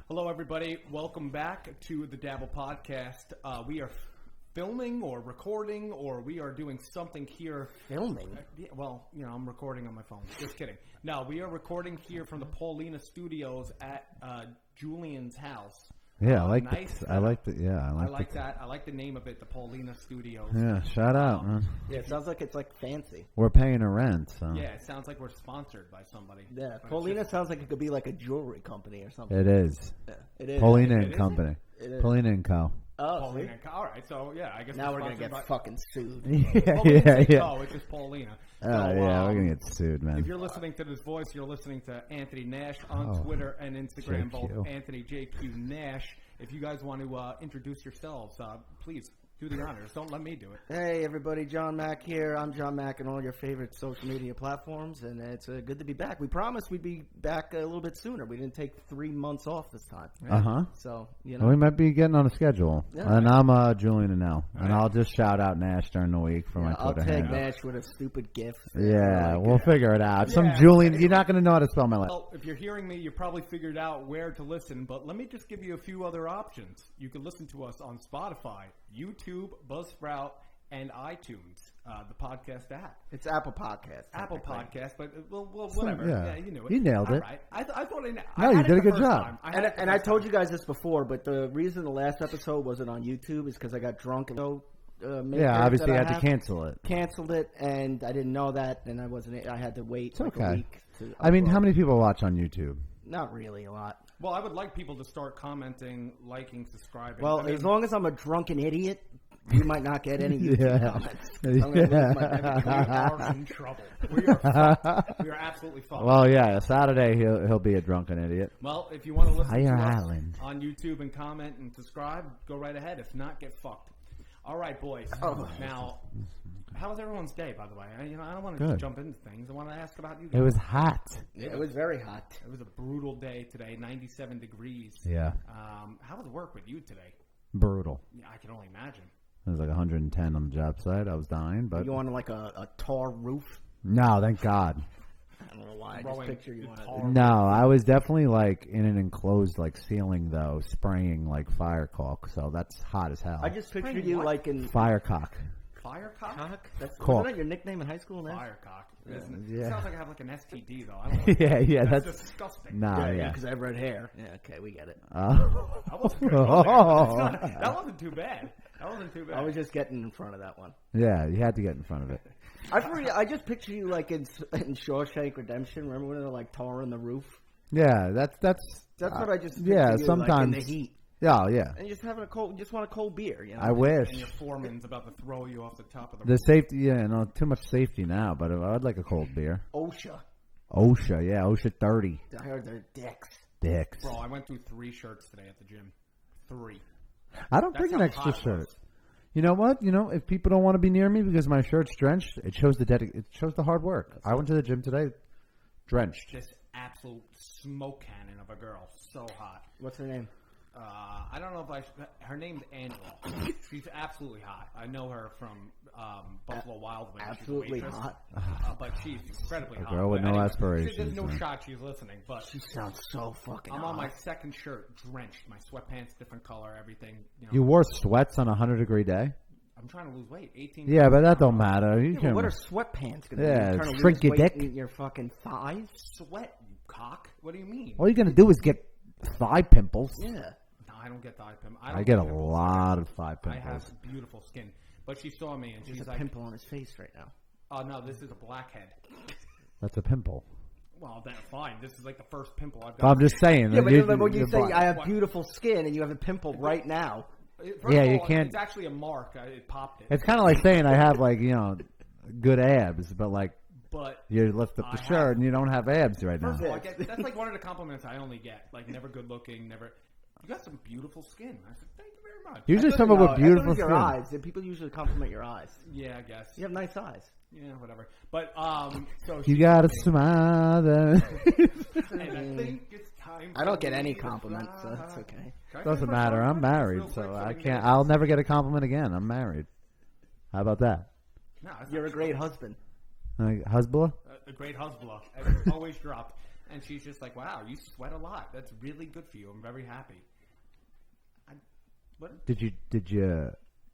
Hello, everybody. Welcome back to the Dabble podcast. We are filming or recording, or we are doing something here. Filming? Yeah, well, you know, I'm recording on my phone. Just kidding. No, we are recording here from the Paulina Studios at Julian's house. Yeah, I like nice. I like the yeah. I like that. I like the name of it, the Paulina Studios. Yeah, shout out, man. Yeah, it sounds like it's like fancy. We're paying a rent, so Yeah, it sounds like we're sponsored by somebody. Yeah, Paulina sounds like it could be like a jewelry company or something. it is. Yeah, it is. Paulina It and is Company. It is. Paulina and Co. Oh, Paulina. All right, so yeah, I guess now we're gonna sponsored get by... fucking sued. yeah, Well, we didn't yeah, say yeah. Co, it's just Paulina. Oh So, yeah, we're gonna get sued, man. If you're listening to this voice, you're listening to Anthony Nash on Oh, Twitter and Instagram, both JQ. Anthony JQ Nash. If you guys want to introduce yourselves, please do the honors. Don't let me do it. Hey everybody, John Mack here. I'm John Mack on all your favorite social media platforms, and it's good to be back. We promised we'd be back a little bit sooner. We didn't take 3 months off this time. So, you know. We might be getting on a schedule. Yeah. And I'm Julian and Al. And right. I'll just shout out Nash during the week for my I'll Twitter tag handle. Nash with a stupid gift. Yeah, Like, we'll figure it out. Some Yeah. Julian, you're not gonna know how to spell my last. Well, if you're hearing me, you probably figured out where to listen, but let me just give you a few other options. You can listen to us on Spotify, YouTube, Buzzsprout, and iTunes, the podcast app. It's Apple Podcast. Apple technically. Podcast, but well, whatever. yeah. You knew it. You nailed it. All right. I thought I No, I you had it did a the good first job. time. I had it the And I first told time. you guys this before, but the reason the last episode wasn't on YouTube is because I got drunk and Yeah, obviously you had to cancel it. Canceled it, and I didn't know that, and I had to wait It's like okay. a week. I mean, how many people watch on YouTube? Not really a lot. Well, I would like people to start commenting, liking, subscribing. Well, I mean, as long as I'm a drunken idiot, you might not get any YouTube Yeah. comments. I'm gonna lose my every we comment. are in trouble. We are fucked. We are absolutely fucked. Well, yeah, Saturday he'll be a drunken idiot. Well, if you want to listen Fire to us Island. on YouTube and comment and subscribe, go right ahead. If not, get fucked. All right, boys. Oh. Now, how was everyone's day, by the way? I don't want to Good. jump into things. I want to ask about you guys. It was hot. Yeah, it was very hot. It was a brutal day today, 97 degrees. Yeah, How was work with you today? brutal. Yeah, I can only imagine. It was like 110 on the job site. I was dying, but You on like a tar roof? no, thank God. I don't know why. I just Throwing picture you on tar- it. No, I was definitely like in an enclosed like ceiling though, spraying like fire caulk. So that's hot as hell. I just pictured Spraying you what? like in fire cock. Firecock? That's Caulk. wasn't that your nickname in high school, man? Firecock. Isn't it? Yeah. It sounds like I have like an STD, though. I don't know. yeah, That's that's disgusting. nah, yeah. because I have red hair. Yeah, okay, we get it. I wasn't gonna go there. That wasn't too bad. That wasn't too bad. I was just getting in front of that one. Yeah, you had to get in front of it. I just picture you like in Shawshank Redemption. Remember when they're like tar on the roof? Yeah, that's That's what I just picture yeah. you, Sometimes like in the heat. Yeah, yeah. And you're just having just want a cold beer, you know? I wish. And your foreman's about to throw you off the top of the The roof. safety, yeah, no, too much safety now, but I'd like a cold beer. OSHA. OSHA, yeah, OSHA 30. I heard they're dicks. Dicks. Bro, I went through 3 shirts today at the gym. 3. I don't That's bring an how extra hot it shirt. was. You know what? You know, if people don't want to be near me because my shirt's drenched, it shows it shows the hard work. I went to the gym today, drenched. Just absolute smoke cannon of a girl. So hot. What's her name? I don't know if her name's Angela. She's absolutely hot. I know her from Buffalo Wild Wings. Absolutely she's a waitress. hot. But she's incredibly hot. girl with But no anyway, aspirations, There's no man. shot she's listening. But She sounds so fucking I'm hot. on my second shirt, drenched. My sweatpants, different color, everything. You know, You wore sweats on a 100-degree day? I'm trying to lose weight. 18. Yeah, but that don't matter. You Yeah, but can. what are sweatpants going to Yeah, do? Trying to shrink lose your weight dick? in your fucking thighs? Sweat, you cock. What do you mean? All you're gonna do is get thigh pimples. Yeah. No, I don't get thigh pimples. I get a lot of thigh I have pimples. beautiful skin. But she saw me and There's she's a like, pimple on his face right now. oh, no, this is a blackhead. That's a pimple. Well, that's fine. This is like the first pimple I've I'm got. just saying. Yeah, but when you you're say black. I have What? beautiful skin and you have a pimple right now, First Yeah, of you all, can't- It's actually a mark. It popped it. It's kind of like saying I have like good abs, but like But you lift up the I shirt have- and you don't have abs right now. first of all, that's like one of the compliments I only get. Like, never good looking, never. You got some beautiful skin. I said, thank you very much. Usually I thought- someone no, with I thought it beautiful was your skin. eyes. People usually compliment your eyes. Yeah, I guess. You have nice eyes. Yeah, whatever. But so You gotta smile. And I think it's time. I don't for get me any to compliments, so fly. that's okay. Can I Doesn't finish my matter. I'm compliment? married, Real so quick, I we can't. can- I'll never get a compliment again. I'm married. How about that? No, it's You're not a great true. husband. Husband? A great husband. It's always dropped. And she's just like, wow, you sweat a lot. That's really good for you. I'm very happy. What? Did you?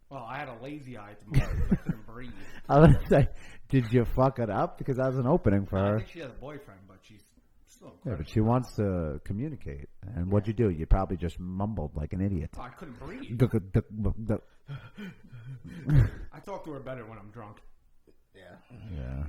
Well, I had a lazy eye tomorrow. I couldn't breathe. I was gonna say, did you fuck it up? Because that was an opening for her. I think she has a boyfriend, but she's still. Yeah, but she wants to communicate. And what'd you do? You probably just mumbled like an idiot. Oh, I couldn't breathe. I talk to her better when I'm drunk. Yeah.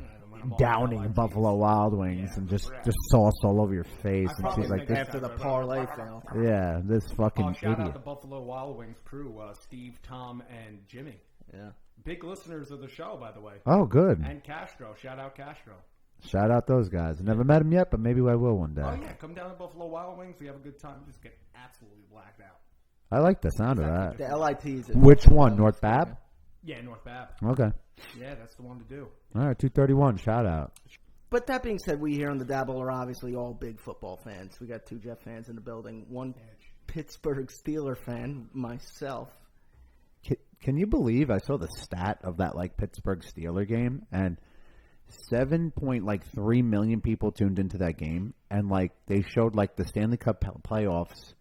Downing Buffalo Wild Wings and just sauce all over your face. And she's like, after the parlay fail. Yeah, this fucking shout idiot. out the Buffalo Wild Wings crew, Steve, Tom, and Jimmy. Yeah. Big listeners of the show, by the way. Oh, good. And Castro. Shout out Castro. Shout out those guys. Never met him yet, but maybe I will one day. Oh, yeah. Come down to Buffalo Wild Wings. We have a good time. Just get absolutely blacked out. I like the sound of that. The LITs. Which one? North Bab? Yeah, North Bab. Okay. Yeah, that's the one to do. All right, 231. Shout out. But that being said, we here on the Dabble are obviously all big football fans. We got 2 Jeff fans in the building. 1 Pittsburgh Steeler fan, myself. Can you believe I saw the stat of that Pittsburgh Steeler game, and 7.3 million people tuned into that game, and they showed the Stanley Cup playoffs.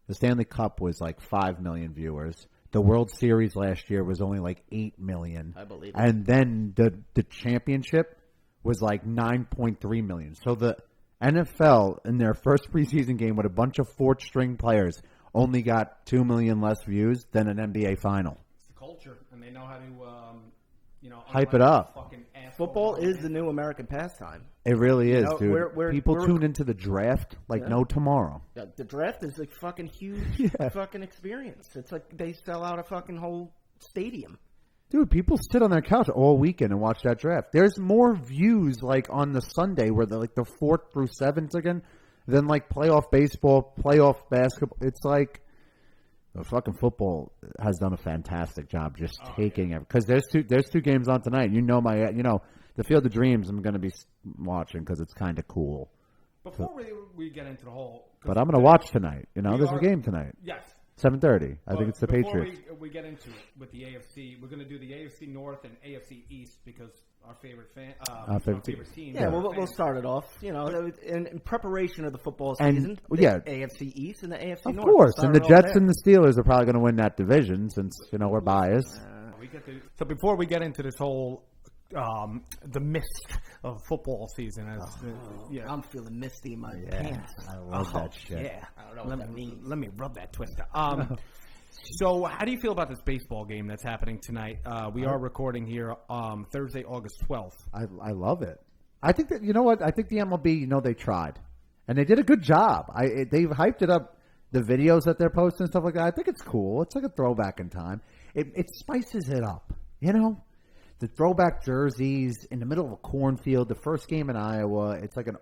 The Stanley Cup was 5 million viewers. The World Series last year was only 8 million. I believe it. And then the championship was 9.3 million. So the NFL in their first preseason game with a bunch of fourth-string players only got 2 million less views than an NBA final. It's the culture, and they know how to, hype it up. Football is the new American pastime. It really is, dude. We're People tune into the draft no tomorrow. Yeah, the draft is a fucking huge fucking experience. It's they sell out a fucking whole stadium. Dude, people sit on their couch all weekend and watch that draft. There's more views on the Sunday where they're the 4th through 7th again than playoff baseball, playoff basketball. It's fucking football has done a fantastic job just taking it, because there's two games on tonight. The Field of Dreams I'm going to be watching because it's kind of cool. Before we get into the whole, but I'm going to watch tonight. There's a game tonight. Yes. 7:30. I think it's the Patriots. Before we get into it with the AFC, we're going to do the AFC North and AFC East because our favorite favorite team. Yeah, we'll start it off. In preparation of the football season. The AFC East and the AFC North. Of course, and the Jets and the Steelers are probably going to win that division since we're biased. So before we get into this whole the mist of football season, I'm feeling misty in my pants. I love that shit. Yeah, I don't know what that means. Let me rub that twister. So, how do you feel about this baseball game that's happening tonight? We are recording here Thursday, August 12th. I love it. I think that, what? I think the MLB, they tried. And they did a good job. They've hyped it up, the videos that they're posting and stuff like that. I think it's cool. It's like a throwback in time. It spices it up, The throwback jerseys in the middle of a cornfield, the first game in Iowa, it's like a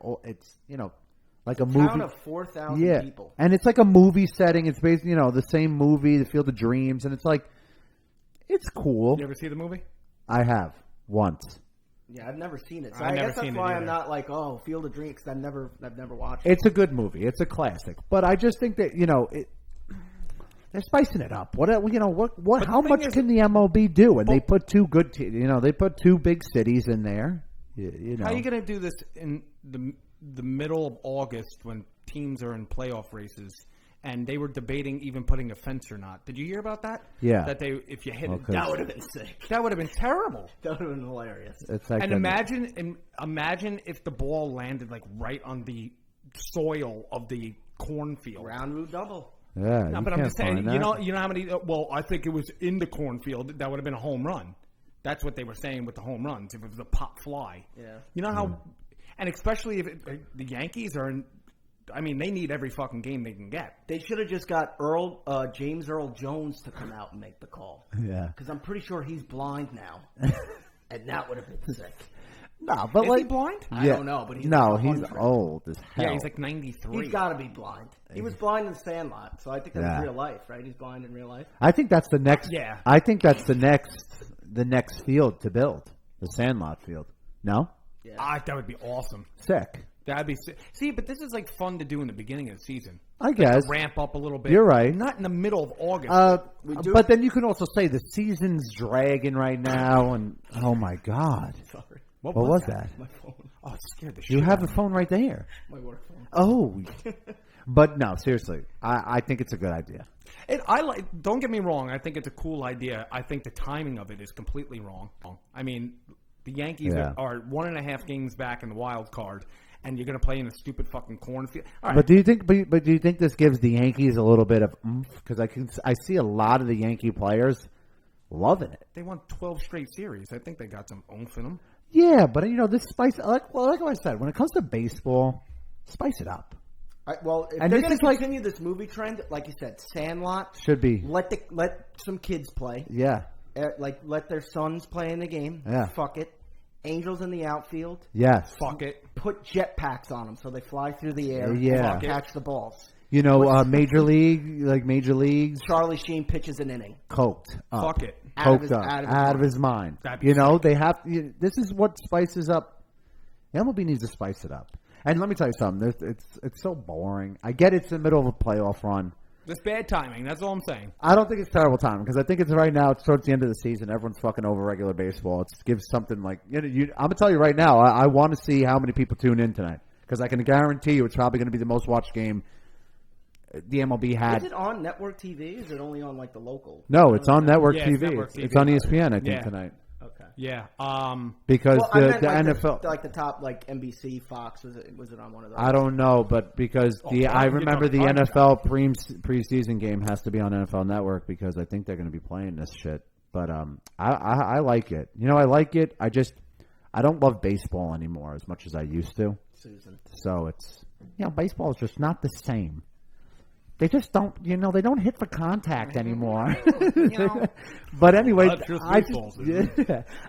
movie. Town of 4,000 people. And it's like a movie setting. It's based, the same movie, The Field of Dreams, and it's cool. You ever see the movie? I have once. Yeah, I've never seen it. So I guess that's why I'm not Field of Dreams, because I've never watched it. It's a good movie. It's a classic. But I just think that they're spicing it up. How much can the MLB do? And they put 2 good they put 2 big cities in there. How are you going to do this in the middle of August when teams are in playoff races, and they were debating even putting a fence or not? Did you hear about that? Yeah. That if you hit it, that would have been sick. That would have been terrible. That would have been hilarious. And imagine if the ball landed right on the soil of the cornfield. Round root double. Yeah, no, but I'm just saying, you know how many? Well, I think it was in the cornfield. That would have been a home run. That's what they were saying with the home runs. If it was a pop fly, yeah. You know how, and especially if the Yankees are in. I mean, they need every fucking game they can get. They should have just got James Earl Jones to come out and make the call. Yeah, because I'm pretty sure he's blind now, and that would have been sick. No, but is he blind? I don't know, but he's old as hell. Yeah, he's 93. He's got to be blind. He was blind in Sandlot, so I think that's real life, right? He's blind in real life. I think that's the next. Yeah. I think that's the next field to build, the Sandlot field. No. Yeah. That would be awesome. Sick. That'd be sick. See, but this is fun to do in the beginning of the season. I guess. To ramp up a little bit. You're right. Not in the middle of August. But then you can also say the season's dragging right now, and oh my god. Sorry. What was that? My phone. Oh, it scared the shit You have out the of me. phone right there. My work phone. Oh. But no, seriously. I think it's a good idea. Don't get me wrong. I think it's a cool idea. I think the timing of it is completely wrong. I mean, the Yankees are 1.5 games back in the wild card, and you're going to play in a stupid fucking cornfield. All right. But do you think this gives the Yankees a little bit of oomph? Because I see a lot of the Yankee players loving it. They won 12 straight series. I think they got some oomph in them. Yeah, but this spice. Like I said, when it comes to baseball, spice it up. Well, if And they're this going to is like- continue this movie trend, like you said, Sandlot Should be. let some kids play. Yeah. Let their sons play in the game. Yeah. Fuck it. Angels in the outfield. Yes. Fuck it. Put jetpacks on them so they fly through the air. Yeah. And catch the balls. Major leagues, Charlie Sheen pitches an inning. coked up. Fuck it. Coked up. Out of his mind. They have. This is what spices up. MLB needs to spice it up. And let me tell you something. It's so boring. I get it's in the middle of a playoff run. It's bad timing. That's all I'm saying. I don't think it's terrible timing because I think it's right now. It's towards the end of the season. Everyone's fucking over regular baseball. It gives something like I'm gonna tell you right now. I want to see how many people tune in tonight because I can guarantee you it's probably going to be the most watched game the MLB had. Is it on network TV? Is it only on like the local? No, it's on network Yeah, TV. it's network TV. It's on ESPN, I think, Yeah. tonight. Okay. Yeah. Because I the meant like NFL, the top like NBC, Fox. Was it on one of those? I don't know, but because I remember the talking NFL preseason game has to be on NFL Network because I think they're going to be playing this shit. But I like it. I like it. I don't love baseball anymore as much as I used to. Susan. So it's baseball is just not the same. They just don't, they don't hit for contact anymore. But anyway,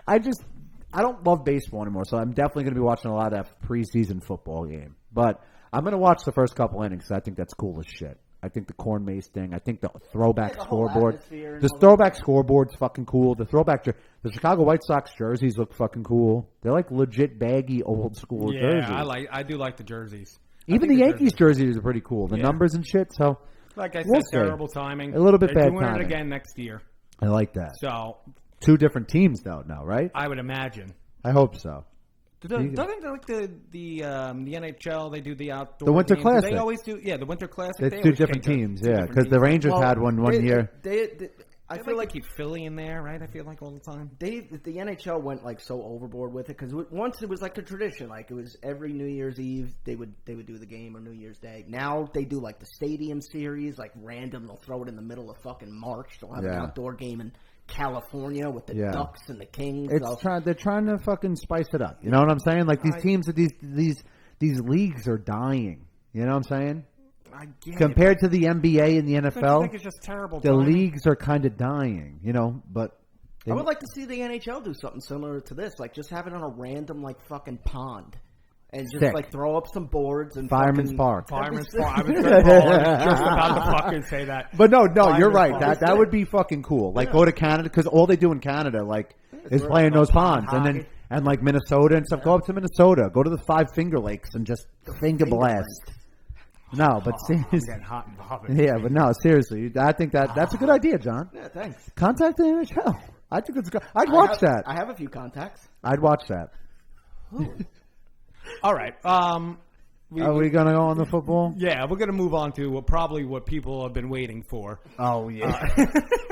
I don't love baseball anymore. So I'm definitely going to be watching a lot of that preseason football game. But I'm going to watch the first couple innings because I think that's cool as shit. I think the corn maze thing. I think the throwback scoreboard. The throwback scoreboard's fucking cool. The Chicago White Sox jerseys look fucking cool. They're like legit baggy old school jerseys. I do like the jerseys. Even the Yankees jerseys are pretty cool. The numbers and shit. So, like I said, terrible timing. A little bit They're bad doing timing. it again next year. I like that. So 2 different teams though now, right? I would imagine. I hope so. Don't they like the NHL? They do the outdoor. The Winter games. Classic. They always do. Yeah, the Winter Classic. It's 2 different teams. Yeah, because the Rangers had one year. I feel like keep Philly in there, right? I feel like all the time. The NHL went like so overboard with it because once it was like a tradition, like it was every New Year's Eve they would do the game or New Year's Day. Now they do like the Stadium Series, like random. They'll throw it in the middle of fucking March. They'll have an outdoor game in California with the Ducks and the Kings. They're trying to fucking spice it up. You know what I'm saying? Like these teams, these leagues are dying. You know what I'm saying? I get Compared to the NBA and the I NFL, think it's just terrible. the leagues are kind of dying. But I would like to see the NHL do something similar to this, like just have it on a random like fucking pond. And just like throw up some boards and Fireman's Park. Fireman's Park. I was just about to fucking say that. But no, you're right. That would be fucking cool. Like go to Canada because all they do in Canada is play in those ponds, and like Minnesota and stuff. Go up to Minnesota. Go to the 5 Finger Lakes and just finger blast. No, but seriously, I'm getting hot and bothered. Yeah, but no, seriously, I think that's a good idea, John. Yeah, thanks. Contact the NHL. I think it's good. I'd watch that. I have a few contacts. I'd watch that. All right. Are we gonna go on the football? Yeah, we're gonna move on to what people have been waiting for. Oh yeah,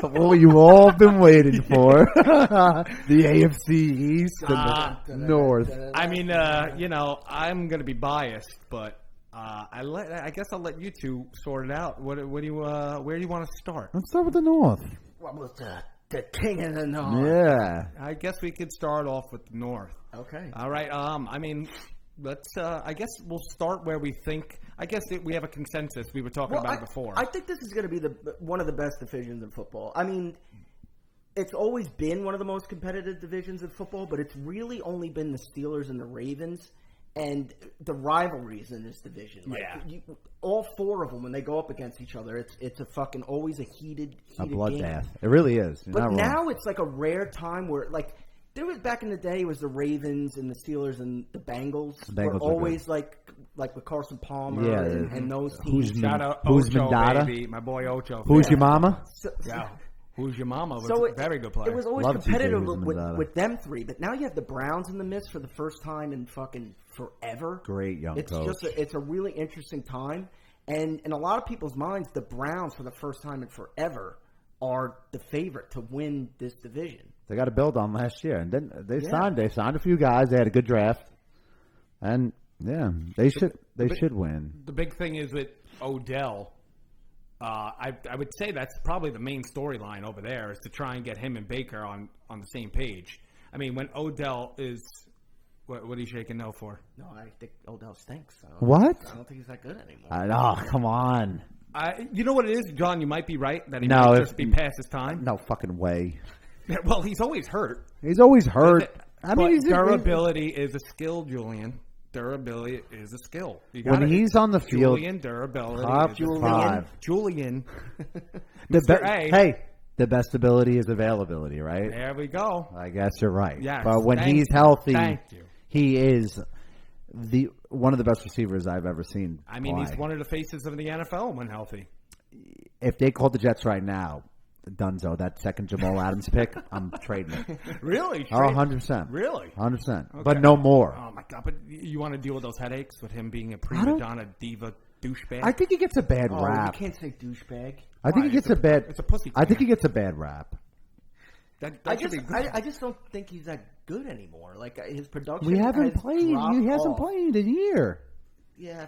what you all been waiting for? The AFC East and the North. I mean, I'm gonna be biased, but I guess I'll let you two sort it out. What do you where do you want to start? Let's start with the North. What was the king of the North? Yeah. I guess we could start off with the North. Okay. All right. I mean, let's. I guess we'll start where we think. I guess we have a consensus. We were talking about it before. I think this is going to be one of the best divisions in football. I mean, it's always been one of the most competitive divisions in football, but it's really only been the Steelers and the Ravens. And the rivalries in this division, all 4 of them when they go up against each other, it's a fucking always a heated bloodbath. It really is. But now it's like a rare time where like there was back in the day it was the Ravens and the Steelers and the Bengals. Were always like with Carson Palmer and those teams. Shout out Who's Ocho, Mandata? baby, my boy Ocho. Who's your mama? Who's Your Mama was So a very good player. It was always Love competitive TJ with them three, but now you have the Browns in the midst for the first time in fucking forever. Great young coach. It's a really interesting time, and in a lot of people's minds, the Browns for the first time in forever are the favorite to win this division. They got to build on last year, and then they signed a few guys. They had a good draft, and they should win. The big thing is with Odell. I would say that's probably the main storyline over there is to try and get him and Baker on the same page. I mean, when Odell is what are you shaking no for? No, I think Odell stinks. What? I don't think he's that good anymore. Oh, come on. You know what it is, John? You might be right that he might just be past his time. No fucking way. Well, he's always hurt. He's always hurt. Durability is a skill, Julian. Durability is a skill. When he's on the field, Julian, durability top is five. Julian. Hey, the best ability is availability, right? There we go. I guess you're right. Yes, but when he's healthy, you. He is one of the best receivers I've ever seen. I mean, he's one of the faces of the NFL when healthy. If they called the Jets right now, Dunzo, that second Jamal Adams pick, I'm trading it. Really? Oh, 100%. Really? 100%. Okay. But no more. Oh, my God. But you want to deal with those headaches with him being a prima donna diva douchebag? I think he gets a bad rap. You can't say douchebag. I think he gets a bad... It's a pussy. I think he gets a bad rap. I just don't think he's that good anymore. Like, his production He hasn't played in a year. Yeah,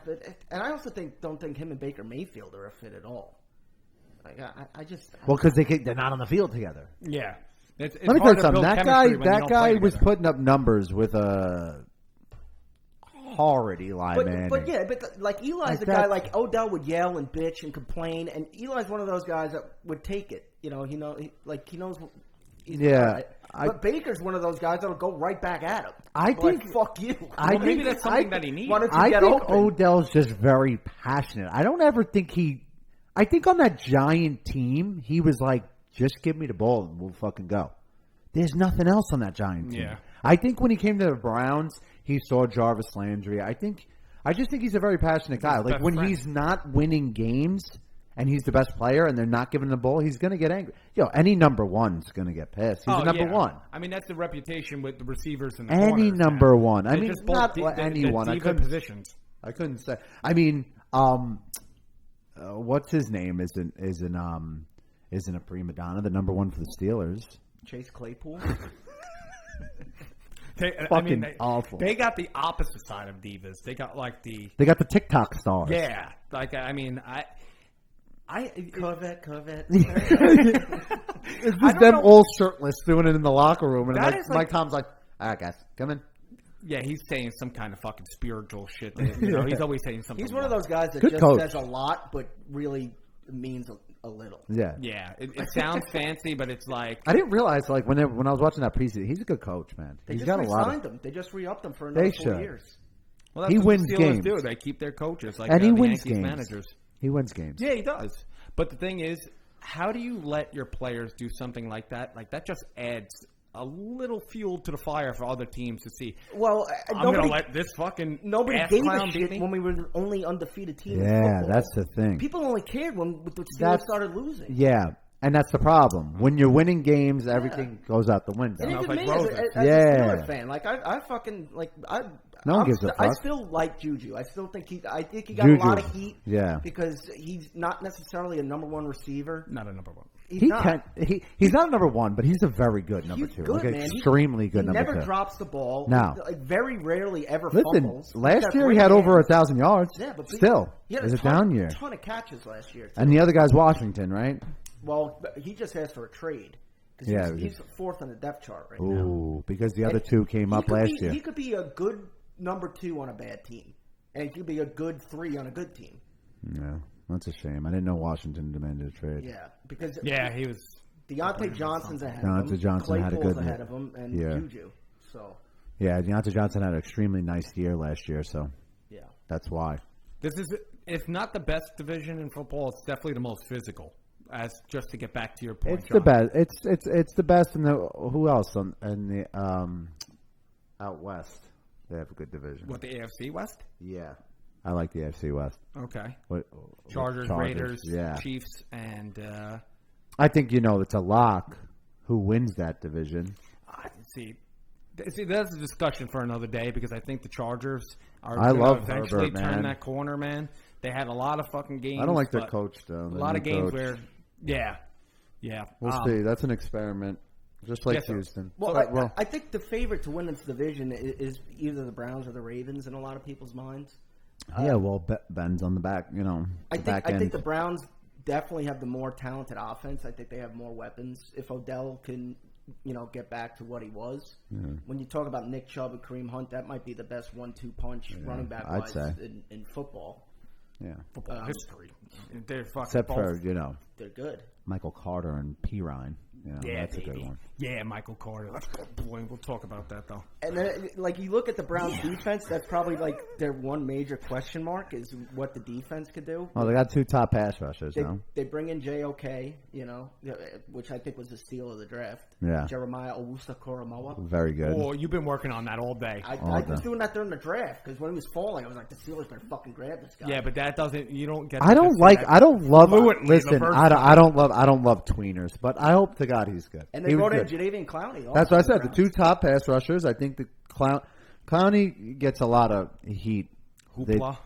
and I also don't think him and Baker Mayfield are a fit at all. Like, because they're not on the field together. Yeah. It's Let me tell you hard to something. build That guy was together. putting up numbers with a horrid Eli Manning. But like Eli's a guy like Odell would yell and bitch and complain, and Eli's one of those guys that would take it. You know, he knows. But Baker's one of those guys that'll go right back at him. I think fuck you. Maybe that's something that he needs. I think Odell's just very passionate. I don't ever think I think on that Giant team, he was like, just give me the ball and we'll fucking go. There's nothing else on that Giant team. Yeah. I think when he came to the Browns, he saw Jarvis Landry. I just think he's a very passionate guy. Like when he's not winning games and he's the best player and they're not giving the ball, he's going to get angry. Any number one's going to get pissed. He's a number one. I mean, that's the reputation with the receivers and the any corners, number man. one. I They're mean, just both not anyone. I couldn't say. I mean, what's his name? Isn't a prima donna. The number one for the Steelers. Chase Claypool. Awful. They got the opposite side of divas. They got They got the TikTok stars. Yeah. Corvette. It's just them all shirtless doing it in the locker room, and Mike Tom's like, "All right, guys, come in." Yeah, he's saying some kind of fucking spiritual shit. He's always saying something. He's one of those guys that says a lot, but really means a little. Yeah. Yeah. It sounds fancy, but it's like I didn't realize when I was watching that preseason, he's a good coach, man. He's got a lot of them. They just re-upped him for another 4 years. Well, that's he what wins the Steelers games. do. They keep their coaches and he the wins Yankees games. managers. He wins games. Yeah, he does. But the thing is, how do you let your players do something like that? Like that just adds a little fuel to the fire for other teams to see. Well, I'm going to let this fucking nobody gave a shit when we were the only undefeated team. Yeah, in football. that's the thing. People only cared when the Steelers started losing. Yeah, and that's the problem. When you're winning games, everything goes out the window. And even me, as a Steelers fan, I fucking no one gives a fuck. I still like Juju. I still think he got a lot of heat. Yeah, because he's not necessarily a number one receiver. Not a number one. He's not a number one, but he's a very good number two. Good, man. Extremely good number two. He never drops the ball. No. Very rarely ever fumbles. Last year he had over 1,000 yards. Yeah, but still, it was a down year. A ton of catches last year. Too. And the other guy's Washington, right? Well, he just asked for a trade. Yeah, he's fourth on the depth chart right now. Ooh, because the other two came up last year. He could be a good number 2 on a bad team, and he could be a good 3 on a good team. Yeah, that's a shame. I didn't know Washington demanded a trade. Yeah, because he was. Deontay Johnson's ahead of him. Deontay Johnson had a good ahead of him, and Juju. So. Yeah, Deontay Johnson had an extremely nice year last year, so yeah, that's why. This is, if not the best division in football, it's definitely the most physical. As just to get back to your point, it's John. The best. It's the best in the. Who else in the out west? They have a good division. What, the AFC West? Yeah, I like the AFC West. Okay. What, Chargers, Raiders, yeah. Chiefs, and I think it's a lock. Who wins that division? See, that's a discussion for another day because I think the Chargers are I love eventually Herbert, turn man. that corner, man. They had a lot of fucking games. I don't like their coach though. A lot of games where, yeah. We'll see. That's an experiment, just like Houston. Well, I think the favorite to win this division is either the Browns or the Ravens in a lot of people's minds. Ben's on the back. I think the Browns definitely have the more talented offense. I think they have more weapons. If Odell can, get back to what he was. Yeah. When you talk about Nick Chubb and Kareem Hunt, that might be the best 1-2 punch running back wise in football. Yeah, football history. They're fucking except for they're good. Michael Carter and P. Ryan. That's baby. A good one. Yeah, Michael Carter. Boy, we'll talk about that though. And then, you look at the Browns' defense. That's probably their one major question mark is what the defense could do. Well, they got 2 top pass rushers. They bring in JOK, which I think was the steal of the draft. Yeah, Jeremiah Owusu-Koramoah. Very good. Oh, you've been working on that all day. I was doing that during the draft because when he was falling, I was like, the Steelers better fucking grab this guy. Yeah, but that doesn't. You don't get. I don't love. Listen, I don't love tweeners, but I hope to God he's good. And they brought in Jadeveon Clowney. That's what I said. The 2 top pass rushers. I think the Clowney gets a lot of heat. Hoopla.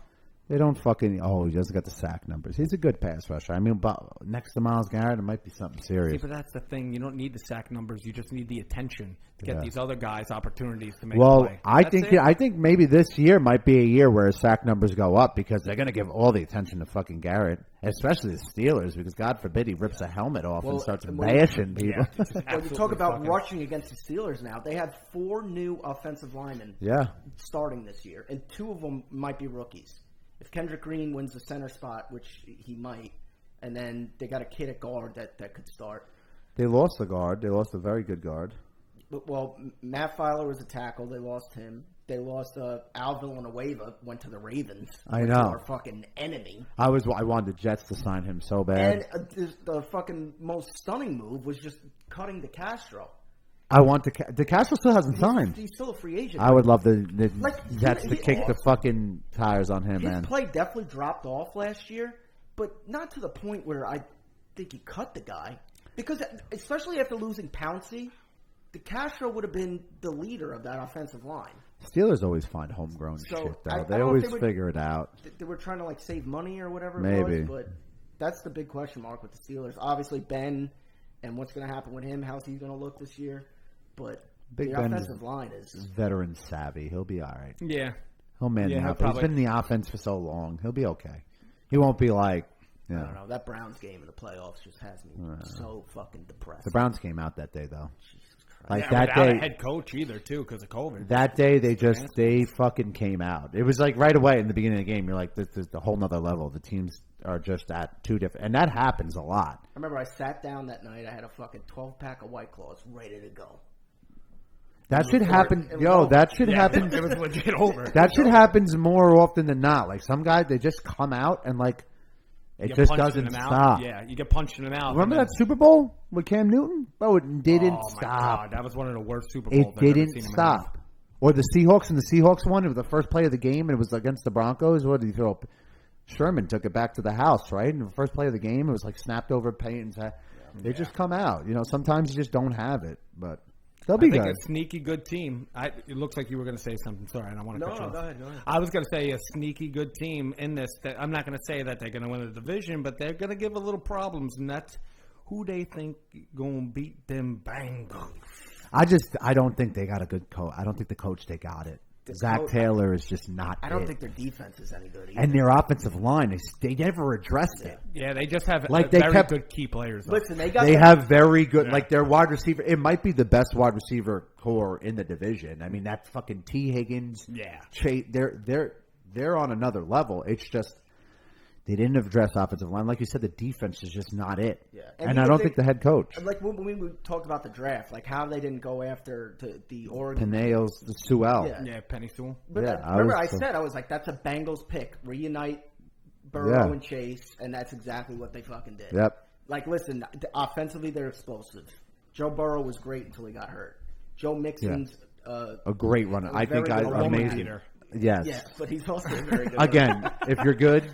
They don't fucking. Oh, he doesn't got the sack numbers. He's a good pass rusher. I mean, next to Myles Garrett, it might be something serious. See, but that's the thing. You don't need the sack numbers. You just need the attention to get these other guys opportunities to make a play. I think maybe this year might be a year where his sack numbers go up because they're going to give all the attention to fucking Garrett, especially the Steelers, because God forbid he rips a helmet off and starts bashing people. When you talk about rushing against the Steelers now, they have 4 new offensive linemen starting this year, and 2 of them might be rookies. If Kendrick Green wins the center spot, which he might, and then they got a kid at guard that could start. They lost the guard. They lost a very good guard. Well, Matt Filer was a tackle. They lost him. They lost Al Villanueva, went to the Ravens. I know. Our fucking enemy. I wanted the Jets to sign him so bad. And the fucking most stunning move was just cutting DeCastro. DeCastro still hasn't signed. He's still a free agent. I would love the Jets to kick the fucking tires on him, man. His play definitely dropped off last year, but not to the point where I think he cut the guy. Because especially after losing Pouncey, DeCastro would have been the leader of that offensive line. Steelers always find homegrown shit, though. They always figure it out. They were trying to save money or whatever Maybe. it was, but that's the big question mark with the Steelers. Obviously, Ben and what's going to happen with him, how's he going to look this year. But the offensive line is veteran savvy. He'll be all right. Yeah. He'll man the offense. He's been in the offense for so long. He'll be okay. He won't be like, I don't know. That Browns game in the playoffs just has me so fucking depressed. The Browns came out that day, though. Jesus Christ. That day, a head coach either, too, because of COVID. That day, they fucking came out. It was right away in the beginning of the game. You're like, this is a whole nother level. The teams are just at 2 different, and that happens a lot. I remember I sat down that night. I had a fucking 12-pack of White Claws ready to go. That should happen. That should happen. It was legit over. That should happens more often than not. Some guys, they just come out and it just doesn't stop. Yeah, you get punched in the mouth. Remember that Super Bowl with Cam Newton? Bro, it didn't stop. God, that was one of the worst Super Bowls It didn't stop. Or the Seahawks and the Seahawks won. It was the first play of the game, and it was against the Broncos. What did he throw? Sherman took it back to the house, right? And the first play of the game, it was snapped over Peyton's head. They just come out. Sometimes you just don't have it, but they'll be good. I think a sneaky good team. It looks like you were going to say something. Sorry, I don't want to cut you off. Go ahead. I was going to say a sneaky good team in this. That I'm not going to say that they're going to win the division, but they're going to give a little problems, and that's who they think going to beat them Bengals. I don't think they got a good coach. I don't think the coach, they got it. Zach Taylor is just not I don't think their defense is any good either. And their offensive line, they never addressed it. Yeah, they just have very good key players. Listen, they have very good, their wide receiver. It might be the best wide receiver core in the division. I mean, that fucking T. Higgins. Yeah. They're on another level. It's just they didn't address offensive line. Like you said, the defense is just not it. Yeah. And I don't think the head coach. When we talked about the draft, how they didn't go after the Oregon. Pinales, the Sewell. Yeah, Penny Sewell. But I was like, that's a Bengals pick. Reunite Burrow and Chase, and that's exactly what they fucking did. Yep. Listen, offensively, they're explosive. Joe Burrow was great until he got hurt. Joe Mixon's a great runner. I think amazing. Yes. Yeah, but he's also very good. Again, if you're good.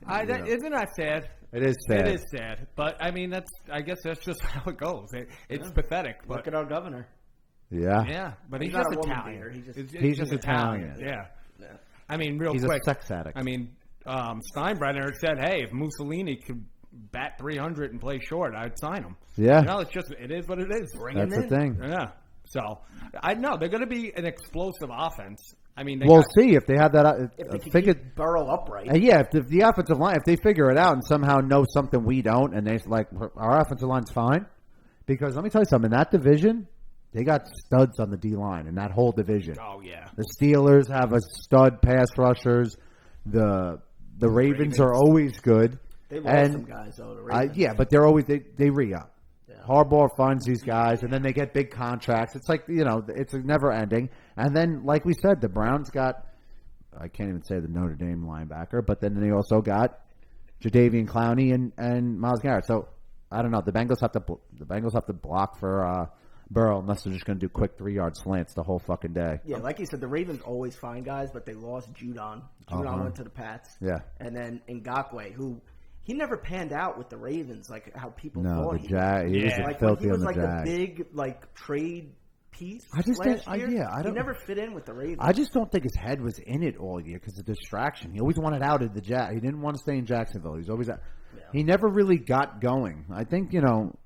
Isn't that sad? It is sad. It is sad, but I mean, I guess that's just how it goes. It's pathetic. But look at our governor. Yeah, but he's just not a woman Italian. beater. He's just Italian. Yeah. I mean, real quick. He's a sex addict. I mean, Steinbrenner said, "Hey, if Mussolini could bat 300 and play short, I'd sign him." Yeah. It is what it is. Bring him in. That's the thing. Yeah. So I know they're going to be an explosive offense. I mean, we'll see if they have that. If they can keep Burrow upright. If the offensive line, if they figure it out and somehow know something we don't, and they like our offensive line's fine, because let me tell you something. In that division, they got studs on the D line in that whole division. Oh yeah. The Steelers have a stud pass rushers. The Ravens are always good. They lost some guys though. The Ravens. But they're always they re-up. Yeah. Harbaugh funds these guys, and then they get big contracts. It's like it's never ending. And then, like we said, the Browns got I can't even say the Notre Dame linebacker, but then they also got Jadeveon Clowney and Myles Garrett. So I don't know. The Bengals have to block for Burrow unless they're just going to do quick 3-yard slants the whole fucking day. Yeah, like you said, the Ravens always find guys, but they lost Judon. Judon went to the Pats. Yeah, and then Ngakoue, who. He never panned out with the Ravens like how people thought he was filthy he was on the like Jag. the big trade piece last year. He never fit in with the Ravens. I just don't think his head was in it all year because of distraction. He always wanted out of the Jag. He didn't want to stay in Jacksonville. He was always out. Yeah. He never really got going. I think he'll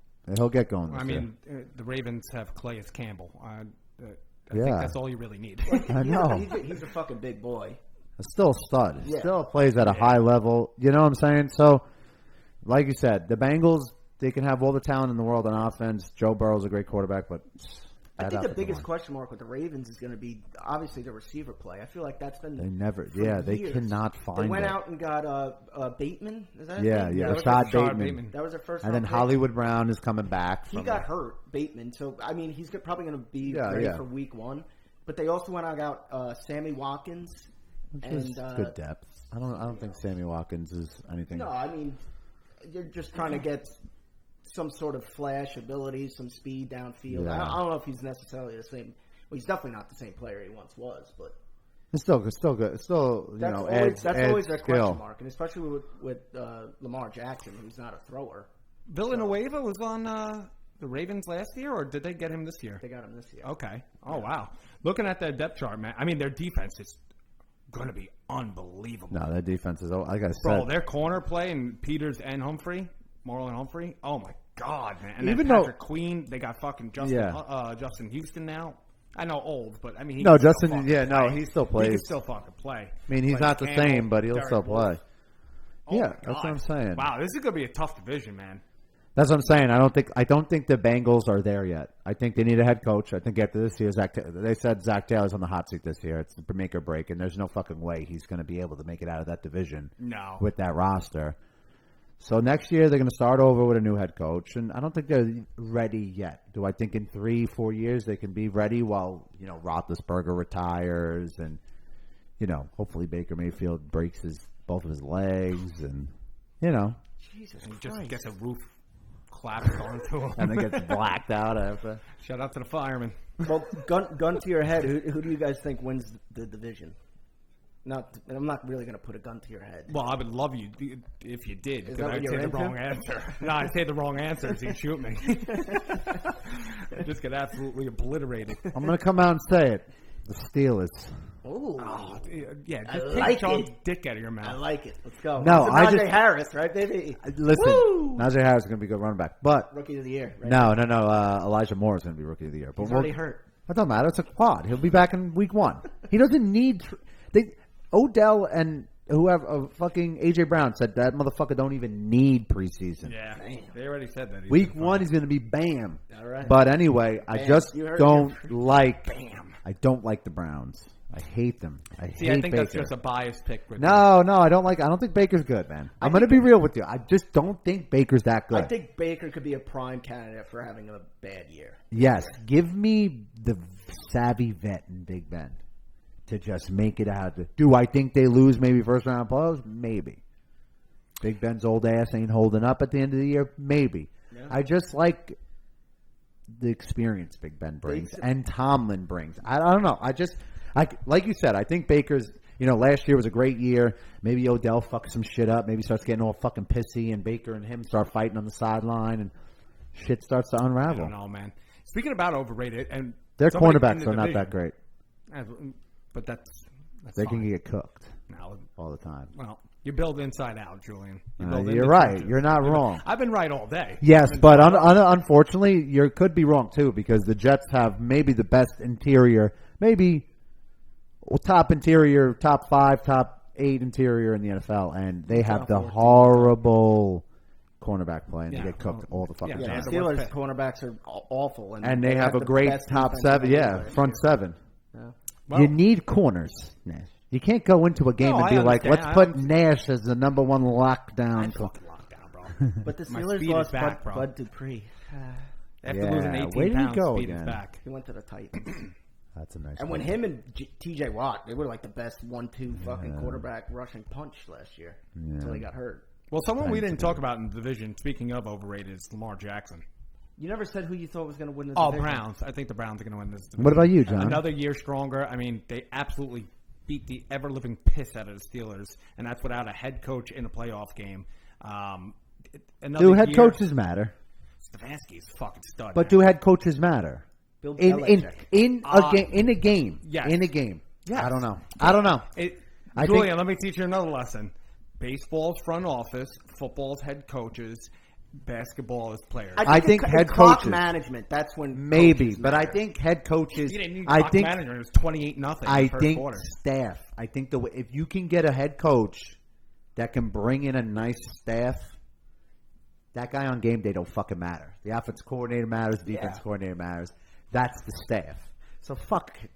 get going. I mean, the Ravens have Calais Campbell. I think that's all you really need. I know he's a fucking big boy. Still a stud. Yeah. Still plays at a high level. You know what I'm saying? So, like you said, the Bengals, they can have all the talent in the world on offense. Joe Burrow's a great quarterback, but I think the biggest question mark with the Ravens is going to be obviously the receiver play. I feel like that's been they cannot find. They went out and got Bateman. Is that Rashad Bateman. That was their first. And then Hollywood Brown is coming back. He got hurt, Bateman. So I mean, he's probably going to be ready for Week 1. But they also went out and got Sammy Watkins. Which good depth. I don't think Sammy Watkins is anything. No, I mean, you're just trying to get some sort of flash ability, some speed downfield. Yeah. I don't know if he's necessarily the same. Well, he's definitely not the same player he once was, but it's still good. It's still that's always their skill. question mark, and especially with Lamar Jackson, who's not a thrower. Villanueva was on the Ravens last year, or did they get him this year? They got him this year. Okay. Oh wow. Looking at their depth chart, man. I mean, their defense is going to be unbelievable. No, that defense is, like I said. Bro, their corner play and Peters and Marlon Humphrey. Oh, my God, man. And even then Patrick Queen, they got fucking Justin Houston now. I know old, but I mean, he still plays. He can still fucking play. I mean, he's not the same, but he'll still play. Oh that's what I'm saying. Wow, this is going to be a tough division, man. That's what I'm saying. I don't think the Bengals are there yet. I think they need a head coach. I think after this year, they said Zach Taylor's on the hot seat this year. It's the make or break, and there's no fucking way he's going to be able to make it out of that division. No, with that roster. So next year they're going to start over with a new head coach, and I don't think they're ready yet. Do I think in 3-4 years they can be ready while Roethlisberger retires and hopefully Baker Mayfield breaks both of his legs and Jesus and Christ. Just gets a roof clapped onto him and then gets blacked out after. Shout out to the firemen. Well, gun to your head. Who do you guys think wins the division? I'm not really going to put a gun to your head. Well, I would love you if you did. Is that I'd say the wrong answer. No, I'd say the wrong answer so you'd shoot me. I just get absolutely obliterated. I'm going to come out and say it. The Steelers. Ooh. Oh, yeah, I just like take John's it. dick out of your mouth. I like it. Let's go. No, Najee Harris, right, baby? Listen, Woo! Najee Harris is going to be a good running back, but Rookie of the year. Right? No. Elijah Moore is going to be Rookie of the Year. But he's already hurt. That doesn't matter. It's a quad. He'll be back in week 1. He doesn't need. Odell and whoever, fucking AJ Brown said that motherfucker don't even need preseason. Yeah, they already said that. Week 1, he's going to be bam. All right. But anyway, I just don't like. Bam. I don't like the Browns. I hate them. I think Baker. that's just a biased pick. No, I don't like. I don't think Baker's good, man. I'm going to be real with you. I just don't think Baker's that good. I think Baker could be a prime candidate for having a bad year. Yes, give me the savvy vet in Big Ben to just make it out. Do I think they lose maybe first round playoffs? Maybe. Big Ben's old ass ain't holding up at the end of the year? Maybe. Yeah. I just like the experience Big Ben brings and Tomlin brings. I don't know. Like you said, I think Baker's last year was a great year. Maybe Odell fucks some shit up. Maybe starts getting all fucking pissy, and Baker and him start fighting on the sideline, and shit starts to unravel. I don't know, man. Speaking about overrated, and their cornerbacks are not that great. But that's they fine. can get cooked No, all the time. well, you build inside out, Julian. You're right. You're not wrong. I've been right all day. Yes, but unfortunately, you could be wrong too, because the Jets have maybe the best interior, top interior, top 5, top 8 interior in the NFL, and they have the horrible cornerback play, and they get cooked all the fucking time. The Steelers cornerbacks are awful, and they have a great top 7, front 7. Yeah. Well, you need corners, Nash. You can't go into a game and be like, let's put Nash as the number 1 lockdown. Fucking lockdown, bro. But the Steelers lost Bud Dupree. After losing 18 pounds, speed is back. He went to the Titans. That's a nice And when him and T.J. Watt, they were like the best 1-2 fucking quarterback rushing punch last year until he got hurt. Well, someone we didn't talk about in the division, speaking of overrated, is Lamar Jackson. You never said who you thought was going to win this division. Browns. I think the Browns are going to win this division. What about you, John? Another year stronger. I mean, they absolutely beat the ever-living piss out of the Steelers, and that's without a head coach in a playoff game. Do head coaches matter? Stefanski's a fucking stud. But do head coaches matter? In a game? Yes. In a game. Yes. I don't know. Julian, let me teach you another lesson. Baseball's front office, football's head coaches, basketball is players. I think head clock coaches management. That's when maybe, but I think head coaches. You didn't need clock management. It was 28-0. I think staff. I think if you can get a head coach that can bring in a nice staff, that guy on game day don't fucking matter. The offense coordinator matters. The defense coordinator matters. That's the staff. So fucking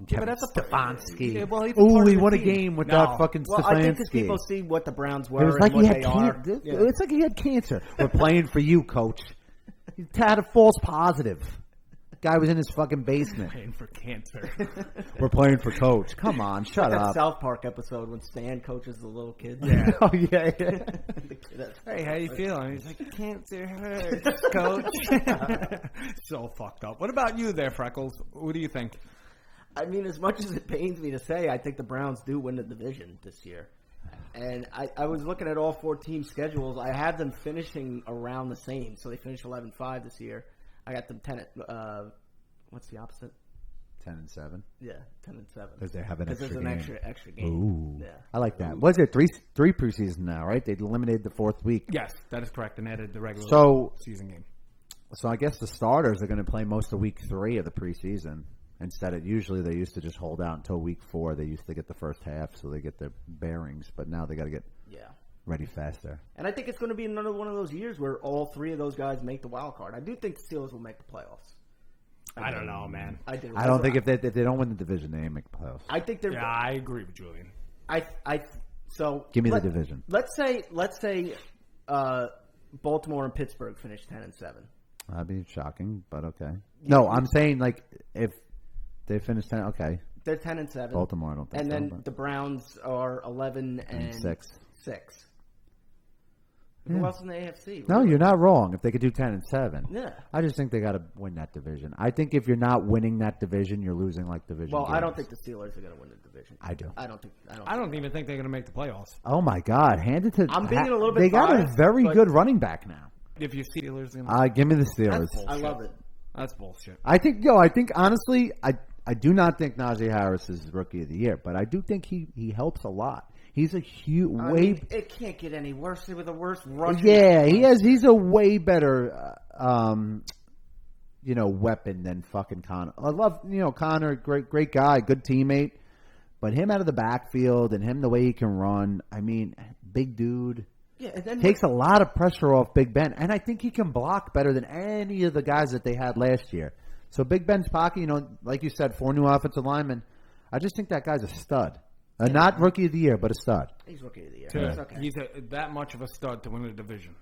Kevin Stefanski. He won a game without fucking Stefanski. I think because people see what the Browns were. It was like and what they are. It's like he had cancer. We're playing for you, coach. He had a false positive. Guy was in his fucking basement. Playing for cancer. We're playing for coach. Come on, shut that up. South Park episode when Stan coaches the little kids. Yeah. Oh yeah. Hey, how you feeling? He's like, cancer hurts, coach. So fucked up. What about you there, Freckles? What do you think? I mean, as much as it pains me to say, I think the Browns do win the division this year. And I was looking at all 4 team schedules. I had them finishing around the same. So they finished 11-5 this year. I got them 10 what's the opposite? 10-7. Yeah, 10-7. Because they have an extra game. There's an extra game. Ooh. Yeah. I like that. Was it three preseason now, right? They eliminated the 4th week. Yes, that is correct, and added the regular season game. So I guess the starters are going to play most of week 3 of the preseason. Instead of usually they used to just hold out until week 4. They used to get the first half so they get their bearings. But now they got to get ready faster. And I think it's going to be another one of those years where all 3 of those guys make the wild card. I do think the Steelers will make the playoffs. I don't know, man. I do. I don't think if they don't win the division, they ain't make the playoffs. I think they're. Yeah, I agree with Julian. So give me the division. Let's say, Baltimore and Pittsburgh finish 10-7. That'd be shocking, but okay. No, I'm saying like if they finish 10, okay. They're 10-7. Baltimore, I don't think. And then the Browns are 11-6. Yeah. Who else in the AFC? No, you're not wrong. If they could do 10-7, yeah. I just think they got to win that division. I think if you're not winning that division, you're losing like division. Well, games. I don't think the Steelers are going to win the division. I do. I don't even think they're going to make the playoffs. Oh my God! Hand it to. I'm being a little bit. They got biased, a very good running back now. If you see Steelers, give me the Steelers. I love it. That's bullshit. I think honestly, I do not think Najee Harris is Rookie of the Year, but I do think he helps a lot. He's a huge it can't get any worse with a worse rushing. Yeah, he's a way better, weapon than fucking Connor. I love Connor, great guy, good teammate, but him out of the backfield and him the way he can run. I mean, big dude. Yeah, and then takes a lot of pressure off Big Ben, and I think he can block better than any of the guys that they had last year. So Big Ben's pocket, like you said, 4 new offensive linemen. I just think that guy's a stud. Not Rookie of the Year, but a stud. He's Rookie of the Year. Yeah. Okay. He's that much of a stud to win the division.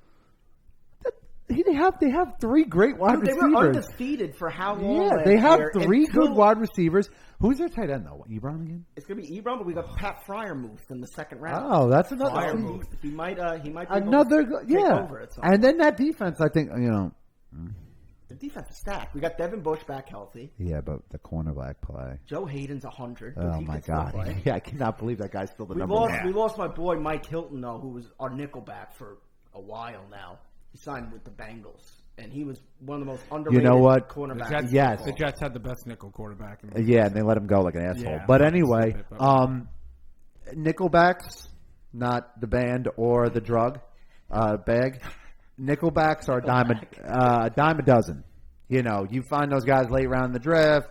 They have 3 great wide receivers. They were undefeated for how long? Yeah, they have 3 good wide receivers. Who's their tight end though? Ebron again? It's gonna be Ebron, but we got Pat Freiermuth in the 2nd round. Oh, that's another. Freiermuth. He might. Be another. Take over at some and then that defense, I think The defense is stacked. We got Devin Bush back healthy. Yeah, but the cornerback play. Joe Hayden's 100. Oh, my God. Yeah, I cannot believe that guy's still the number one. We lost my boy Mike Hilton, though, who was our nickelback for a while now. He signed with the Bengals. And he was one of the most underrated cornerbacks. Yes. The Jets had the best nickel quarterback. Yeah, and they let him go like an asshole. Yeah, but anyway, Nickelbacks, not the band or the drug bag. Nickelbacks are a dime a dozen. You know, you find those guys late round in the draft.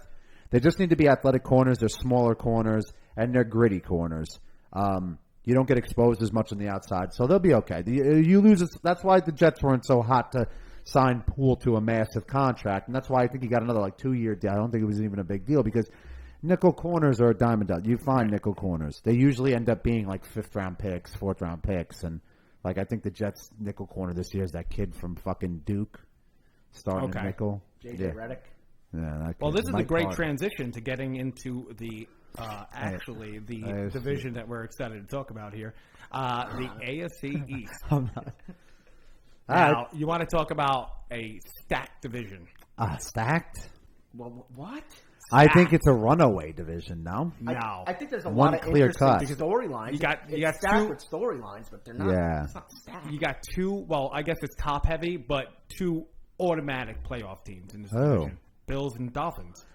They just need to be athletic corners. They're smaller corners, and they're gritty corners. You don't get exposed as much on the outside, so they'll be okay. You lose. That's why the Jets weren't so hot to sign Poole to a massive contract, and that's why I think he got another 2-year deal. I don't think it was even a big deal because nickel corners are a dime a dozen. You find nickel corners. They usually end up being 5th-round picks, 4th-round picks, and I think the Jets nickel corner this year is that kid from fucking Duke starting at nickel. J.J. Redick. Yeah, well, this is a great transition to getting into the division that we're excited to talk about here, the AFC East. Now, you want to talk about a stacked division. Stacked? Well, what? I think it's a runaway division, no? No. I think there's a lot of interesting storylines. You got stacked with storylines, but they're not. Yeah. It's not stacked. You got two, well, I guess it's top-heavy, but two automatic playoff teams in this division. Bills and Dolphins.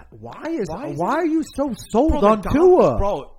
Why are you so sold on Tua? Bro,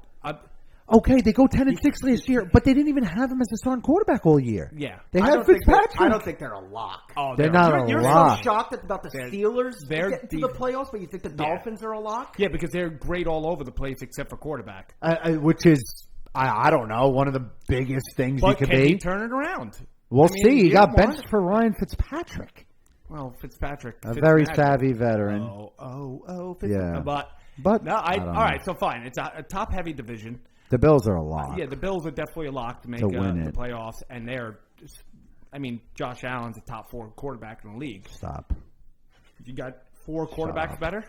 okay, they go 10-6 last year, but they didn't even have him as the starting quarterback all year. Yeah. They have Fitzpatrick. I don't think they're a lock. Oh, they're not a lock. You're so shocked about the Steelers getting to the playoffs, but you think the Dolphins are a lock? Yeah, because they're great all over the place except for quarterback. Which is, I don't know, one of the biggest things you could be. But can he turn it around? We'll see. He got benched for Ryan Fitzpatrick. Well, Fitzpatrick. A very savvy veteran. Fitzpatrick. Yeah. But no, all right, so fine. It's a top-heavy division. The Bills are a lock. Yeah, the Bills are definitely a lock to make the playoffs, and they're just, Josh Allen's a top 4 quarterback in the league. Stop. You got 4 quarterbacks better?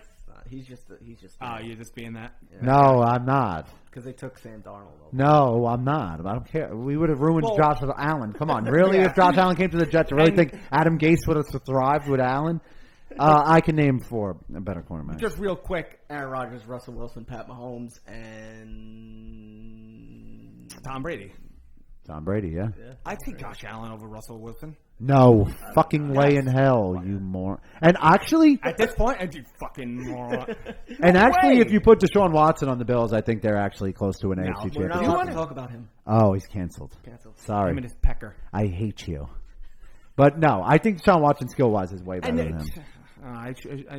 He's just. You're just being that? Yeah. No, I'm not. Because they took Sam Darnold. No, I'm not. I don't care. We would have ruined Josh Allen. Come on, really? If Josh Allen came to the Jets, I really think Adam Gase would have thrived with Allen. I can name 4 better cornerbacks. Just real quick. Aaron Rodgers, Russell Wilson, Pat Mahomes, and Tom Brady. Tom Brady, yeah. I'd take Josh Allen over Russell Wilson. No fucking way in hell, you moron. And actually... At this point, you fucking moron. And actually, if you put Deshaun Watson on the Bills, I think they're actually close to an AFC championship. We're not allowed to talk about him. Oh, he's canceled. Sorry. Him and his pecker. I hate you. But no, I think Deshaun Watson skill-wise is way better than him.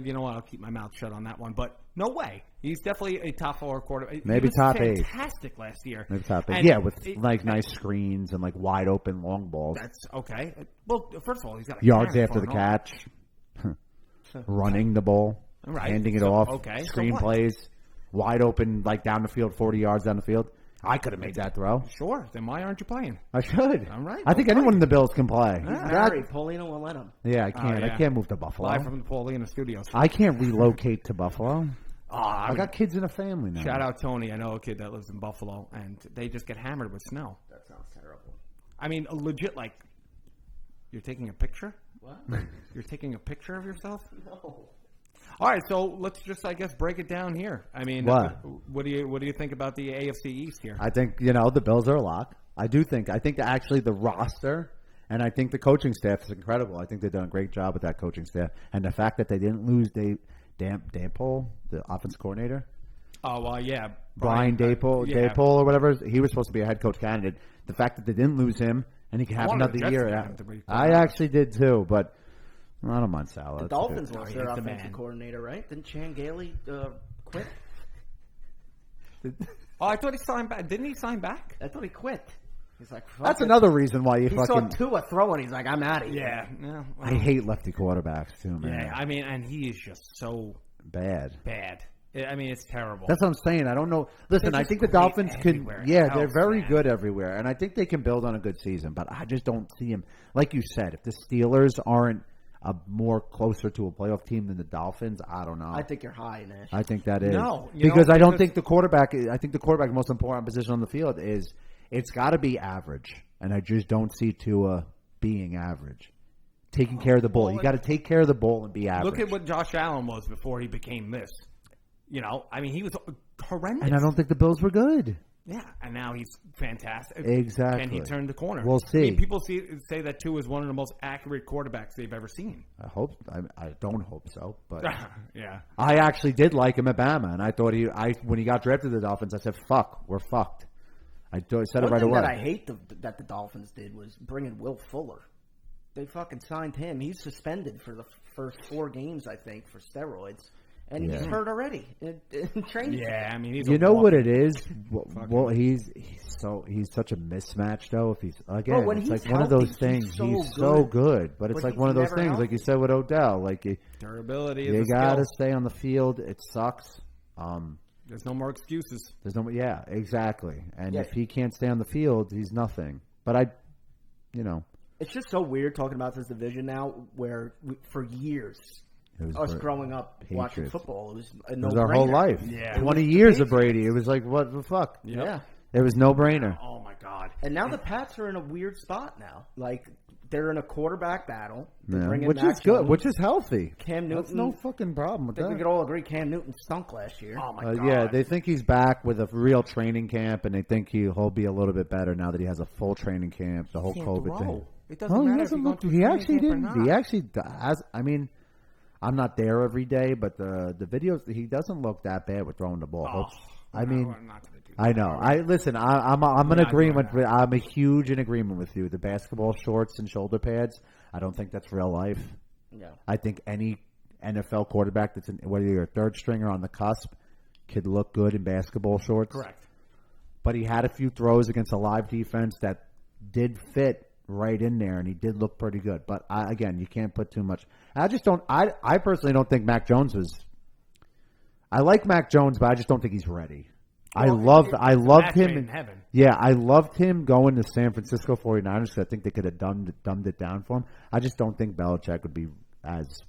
You know what? I'll keep my mouth shut on that one. But no way. He's definitely a top 4 quarterback. Maybe top 8. Fantastic last year. Maybe top 8. Yeah, with nice screens and wide open long balls. That's okay. Well, first of all, he's got yards after the catch, running the ball, handing it off, screen plays, wide open down the field, 40 yards down the field. I could have made that throw. Sure. Then why aren't you playing? I should. All right. I think anyone in the Bills can play. Paulino won't let him. Yeah, I can't. I can't move to Buffalo. Live from the Paulino studios. I can't relocate to Buffalo. I got kids in a family now. Shout out Tony. I know a kid that lives in Buffalo, and they just get hammered with snow. That sounds terrible. Legit, you're taking a picture? What? You're taking a picture of yourself? No. All right, so let's just, break it down here. What do you think about the AFC East here? I think, the Bills are a lock. I think actually the roster and I think the coaching staff is incredible. I think they've done a great job with that coaching staff. And the fact that they didn't lose Dabble, the offense coordinator. Oh, well, yeah. Brian Dabble or whatever. He was supposed to be a head coach candidate. The fact that they didn't lose him and he can have another year. I actually did too, but I don't mind Salah. The Dolphins lost their offensive coordinator, right? Didn't Chan Gailey quit? I thought he signed back. Didn't he sign back? I thought he quit. He's like, that's another reason why you saw Tua throwing. He's like, I'm out of here. Yeah. I hate lefty quarterbacks too, man. Yeah, and he is just so bad. It's terrible. That's what I'm saying. I don't know. Listen, I think the Dolphins can. Yeah, they're very good everywhere, and I think they can build on a good season. But I just don't see them. Like you said, if the Steelers aren't more closer to a playoff team than the Dolphins, I don't know. I think you're high, Nash. I think that is because I don't think the quarterback. I think the quarterback's most important position on the field is it's got to be average, and I just don't see Tua being average. taking care of the ball. You got to take care of the ball and be average. Look at what Josh Allen was before he became this. He was horrendous. And I don't think the Bills were good. Yeah, and now he's fantastic. Exactly. And he turned the corner. We'll see. People say that Tua is one of the most accurate quarterbacks they've ever seen. I don't hope so, but yeah. I actually did like him at Bama, and I thought when he got drafted to the Dolphins, I said, "Fuck, we're fucked." I said it right away. One thing that I hate that the Dolphins did was bringing Will Fuller. They fucking signed him. He's suspended for the first 4 games, I think, for steroids. And he's hurt already in training. Yeah, I mean, you know what it is? Well, he's such a mismatch though. If he's when it's he's like healthy, one of those things. He's so good, but it's like one of those things, healthy. like you said with Odell. Like durability. You got to stay on the field. It sucks. There's no more excuses. Exactly. And if he can't stay on the field, he's nothing. But it's just so weird talking about this division now, where for years. Us growing up watching football, it was a no-brainer. It was our whole life. Yeah. 20 years of Brady. It was like, what the fuck? Yep. Yeah. It was no-brainer. Oh, my God. And now the Pats are in a weird spot now. Like, they're in a quarterback battle. Which is good. Which is healthy. Cam Newton. That's no fucking problem with I think that. we could all agree Cam Newton stunk last year. Oh, my God. Yeah, they think he's back with a real training camp, and they think he'll be a little bit better now that he has a full training camp, the whole COVID thing. It doesn't matter if he actually didn't. He actually has. I mean, I'm not there every day, but the videos, he doesn't look that bad with throwing the ball. I know. I'm in agreement. I'm a huge in agreement with you. The basketball shorts and shoulder pads. I don't think that's real life. No. I think any NFL quarterback whether you're a third stringer on the cusp could look good in basketball shorts. Correct. But he had a few throws against a live defense that did fit right in there, and he did look pretty good. But again, you can't put too much. I just don't. I personally don't think Mac Jones was. I like Mac Jones, but I just don't think he's ready. I loved him. In heaven. Yeah, I loved him going to San Francisco 49ers because I think they could have dumbed it down for him. I just don't think Belichick would be as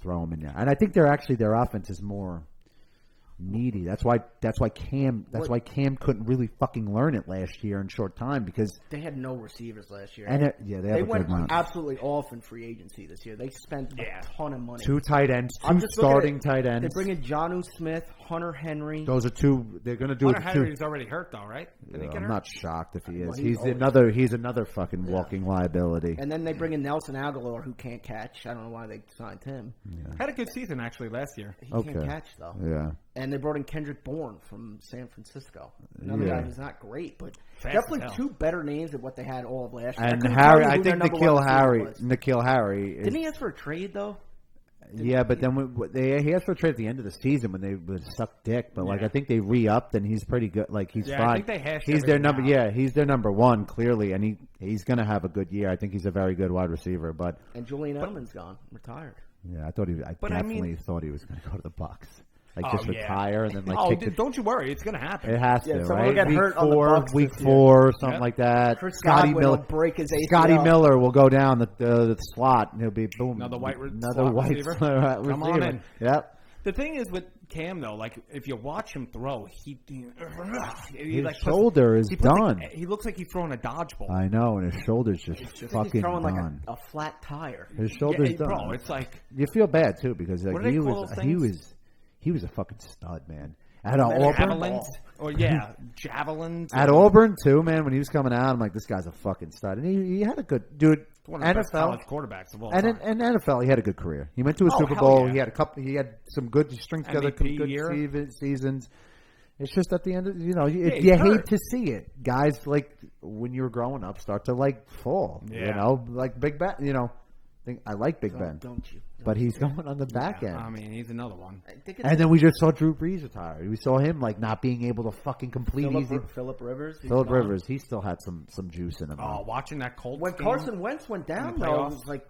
throw him in there. And I think their offense is more needy. That's why Cam couldn't really fucking learn it last year in short time because they had no receivers last year. And they went absolutely off in free agency this year. They spent a ton of money. 2 tight ends, 2 starting tight ends. They bring in Jonnu Smith, Hunter Henry. Those are 2. They're going to do Hunter Henry's already hurt though, right? I'm not shocked if he is. Well, he's another fucking walking liability. And then they bring in Nelson Aguilar, who can't catch. I don't know why they signed him. Yeah. Had a good season actually last year. He can't catch though. Yeah. And they brought in Kendrick Bourne from San Francisco. Another guy who's not great, but definitely 2 better names than what they had all of last year. And Harry, I think N'Keal Harry. Didn't he ask for a trade though? Yeah, but then he asked for a trade at the end of the season when they would suck dick. But I think they re-upped and he's pretty good. Like he's fine. I think they hashed he's their number. out. Yeah, he's their number 1 clearly, and he's going to have a good year. I think he's a very good wide receiver. And Julian Edelman's gone, retired. Yeah, I definitely thought he was going to go to the Bucs. Retire and then don't you worry, it's going to happen. It has to, right? Get hurt week 4, something like that. Scotty Miller break his ACL. Scotty Miller will go down the slot and he'll be boom. Another white receiver. Come on in. Yep. The thing is with Cam though, like if you watch him throw, his shoulder is done. He looks like he's throwing a dodgeball. I know, and his shoulder's just fucking he's throwing done. Like a flat tire. His shoulder's done. Bro, it's like you feel bad too because he was a fucking stud, man. At Auburn, javelins. At Auburn too, man. When he was coming out, I'm like, this guy's a fucking stud, and he had a good dude. One of the best college quarterbs of all time. And NFL, he had a good career. He went to a Super Bowl. Yeah. He had some good strength together, good seasons. It's just at the end of you hate to see it. Guys like when you were growing up start to fall. Yeah. Like Big Ben. I like Big Ben. Don't you? But he's going on the back end. I mean, he's another one. And then we just saw Drew Brees retire. We saw him not being able to fucking complete easy. Phillip Rivers. Rivers. He still had some juice in him. Oh, watching that Colts when game, Carson Wentz went down, though, it was like.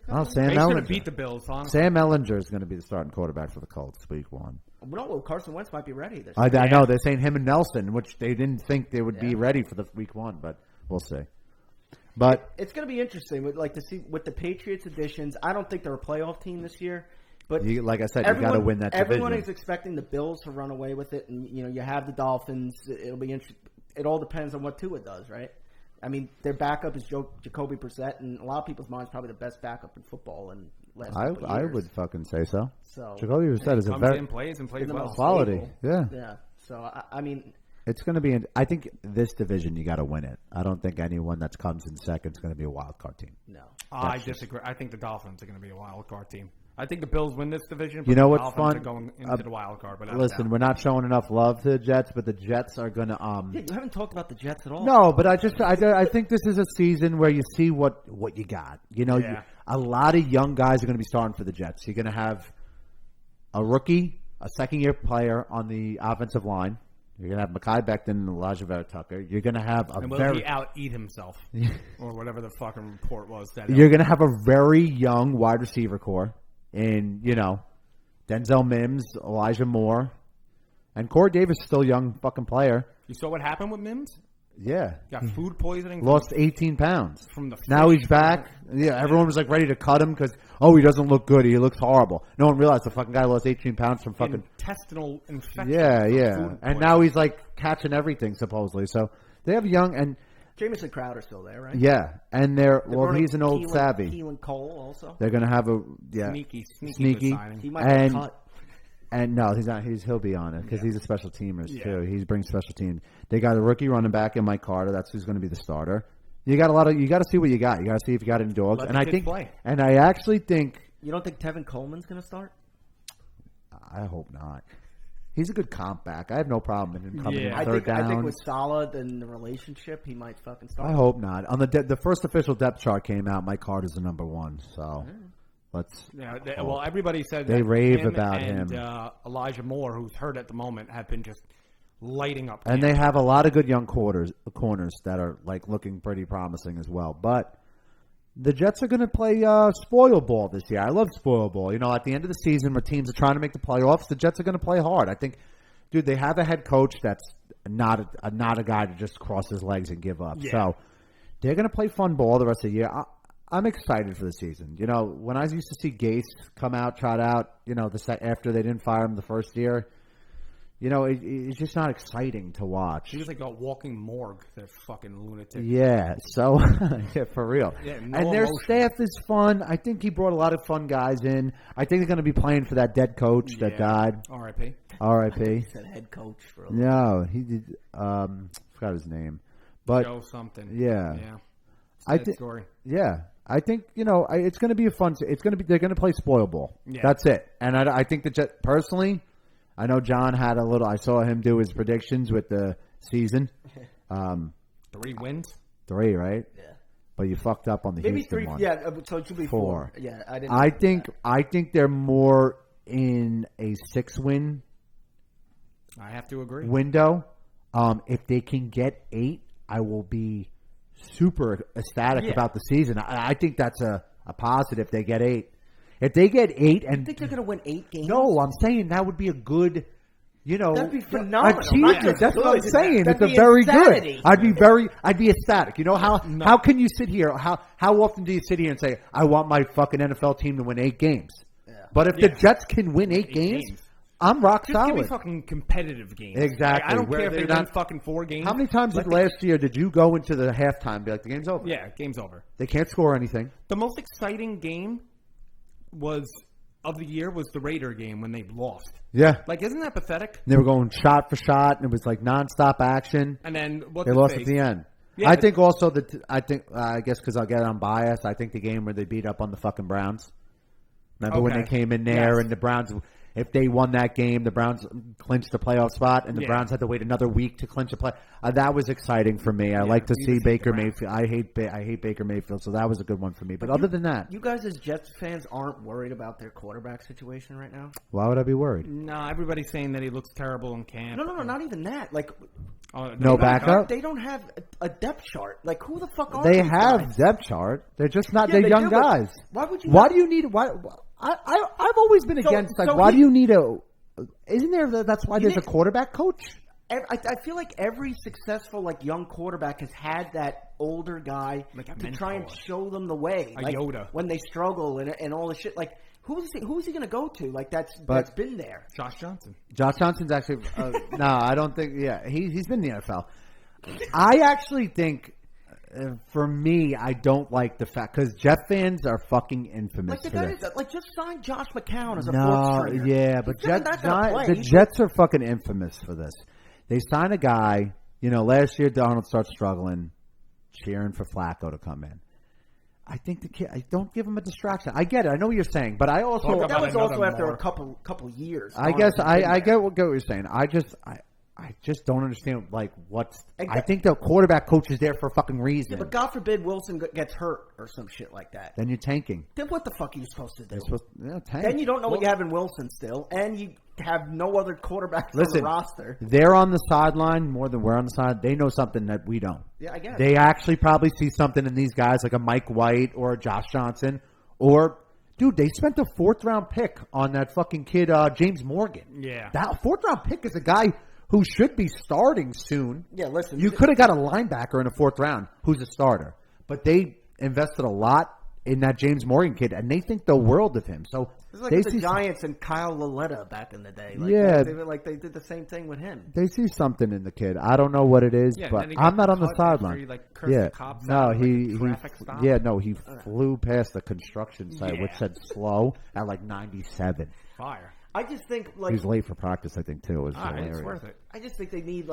Sam Ellinger. He's going to beat the Bills. Honestly. Sam Ellinger is going to be the starting quarterback for the Colts week 1. No, Carson Wentz might be ready. I know they're saying him and Nelson, which they didn't think they would be ready for the week 1, but we'll see. But it's going to be interesting to see with the Patriots additions. I don't think they're a playoff team this year, but like I said, you got to win that division. Everyone is expecting the Bills to run away with it, and you have the Dolphins. It'll be interesting. It all depends on what Tua does, right? I mean, their backup is Jacoby Brissett, and a lot of people's minds probably the best backup in football in the last couple of years. I would fucking say so. So Jacoby Brissett is a very plays well. quality. Yeah. Yeah. So I mean, it's going to be. I think this division you got to win it. I don't think anyone that comes in second is going to be a wild card team. no. I disagree. I think the Dolphins are going to be a wild card team. I think the Bills win this division. But You know the what's Dolphins fun? are going into the wild card. But Listen, we're not showing enough love to the Jets, but the Jets are going to. Yeah, you haven't talked about the Jets at all. No, but I think this is a season where you see what you got. You know, a lot of young guys are going to be starting for the Jets. You're going to have a rookie, a second-year player on the offensive line. You're going to have Mekhi Becton and Elijah Vera Tucker. You're going to have he out-eat himself? Or whatever the fucking report was. You're going to have a very young wide receiver core. And, Denzel Mims, Elijah Moore. And Corey Davis is still a young fucking player. You saw what happened with Mims? Yeah. Got food poisoning. Lost 18 pounds. From the fish. Now he's back. Yeah, everyone was like ready to cut him because, he doesn't look good. He looks horrible. No one realized the fucking guy lost 18 pounds from fucking intestinal infection. Yeah. And now he's like catching everything supposedly. So they have young and Jamison Crowder's still there, right? yeah, and he's an old savvy. Keelan Cole also. They're gonna have sneaky. He might be cut. And no, he's not. He'll be on it because he's a special teamer too. He brings special teams. They got a rookie running back in Mike Carter. That's who's going to be the starter. You got you got to see what you got. You got to see if you got any dogs. I actually think. You don't think Tevin Coleman's going to start? I hope not. He's a good comp back. I have no problem in him coming in third down. I think with Saleh and the relationship, he might fucking start. I hope not. On the first official depth chart came out, Mike Carter's the number one. So let's. Yeah, everybody said they rave about him. Elijah Moore, who's hurt at the moment, have been just lighting up. And they have a lot of good young corners that are like looking pretty promising as well. But the Jets are going to play spoil ball this year. I love spoil ball. At the end of the season where teams are trying to make the playoffs, the Jets are going to play hard. I think, dude, they have a head coach that's not a guy to just cross his legs and give up. Yeah. So they're going to play fun ball the rest of the year. I'm excited for the season. When I used to see Gase come out, trot out, after they didn't fire him the first year, it's just not exciting to watch. He was like a walking morgue, that fucking lunatic. Yeah, so, for real. Yeah, and their staff is fun. I think he brought a lot of fun guys in. I think they're going to be playing for that dead coach that died. R.I.P. R.I.P. He said head coach for a No, he did. Forgot his name. But, Joe something. Yeah. Yeah. Story. Yeah. I think, it's going to be a fun. They're going to play spoil ball. Yeah. That's it. And I think the Jets, personally, I know John had a little. I saw him do his predictions with the season. 3 wins. 3, right? Yeah. But you fucked up on the Maybe Houston 3. one. Yeah. So it should be 4. Yeah. I think they're more in a 6-win. I have to agree. Window. If they can get 8, I will be super ecstatic about the season. I think that's a positive. They get 8. If they get 8 and... You think they're going to win 8 games? No, I'm saying that would be a good, that'd be phenomenal. Achievement. That's what I'm saying. It's a very insanity. Good. I'd be ecstatic. How can you sit here? How often do you sit here and say, I want my fucking NFL team to win 8 games? Yeah. But if the Jets can win 8 games, I'm rock solid. Just give me fucking competitive games. Exactly. I don't care if they win fucking 4 games. How many times last year did you go into the halftime and be like, the game's over? Yeah, game's over. They can't score anything. The most exciting game of the year was the Raider game when they lost. Yeah. Isn't that pathetic? And they were going shot for shot, and it was like nonstop action. And then they lost at the end. Yeah, I think also I guess because I'll get on bias, I think the game where they beat up on the fucking Browns. Remember when they came in there and the Browns, if they won that game, the Browns clinched the playoff spot, and the Browns had to wait another week to clinch a play. That was exciting for me. I like to see Baker Mayfield. I hate Baker Mayfield, so that was a good one for me. But other than that, you guys as Jets fans aren't worried about their quarterback situation right now? Why would I be worried? No, everybody's saying that he looks terrible in camp. No, not even that. No backup. They don't have a depth chart. Who the fuck are they? They have depth chart. They're just not. They're young guys. Why would you? Why do you need? I've always been against. Why do you need a? Isn't there? That's why there's a quarterback coach. I feel like every successful young quarterback has had that older guy to try and show them the way. Yoda when they struggle and all the shit. Who's he going to go to? That's been there. Josh Johnson. Josh Johnson's actually no. I don't think. Yeah, he's been in the NFL. I actually think for me, I don't like the fact because Jet fans are fucking infamous. Like the for guy, this. like just sign Josh McCown as a No, fourth stringer. yeah, but the Jets are fucking infamous for this. They sign a guy. Last year Darnold starts struggling, cheering for Flacco to come in. I think the kid. I don't give him a distraction. I get it. I know what you're saying, but I also that was also after a couple years. I guess I get what you're saying. I just don't understand what's. I think the quarterback coach is there for a fucking reason. Yeah, but God forbid Wilson gets hurt or some shit like that. Then you're tanking. Then what the fuck are you supposed to do? Tank. Then you don't know what you have in Wilson still, and you have no other quarterbacks on the roster. They're on the sideline more than we're on the side. They know something that we don't. Yeah, I guess. They actually probably see something in these guys like a Mike White or a Josh Johnson or. Dude, they spent a 4th-round pick on that fucking kid, James Morgan. Yeah. That 4th-round pick is a guy who should be starting soon. Yeah, listen. You could have got a linebacker in the 4th round who's a starter. But they invested a lot in that James Morgan kid, and they think the world of him. So it's like the Giants and Kyle Laletta back in the day. They did the same thing with him. They see something in the kid. I don't know what it is, but I'm not on the sideline. He flew past the construction site, which said slow at 97. Fire. I just think he's late for practice. I think too. It was hilarious. It's worth it. I just think they need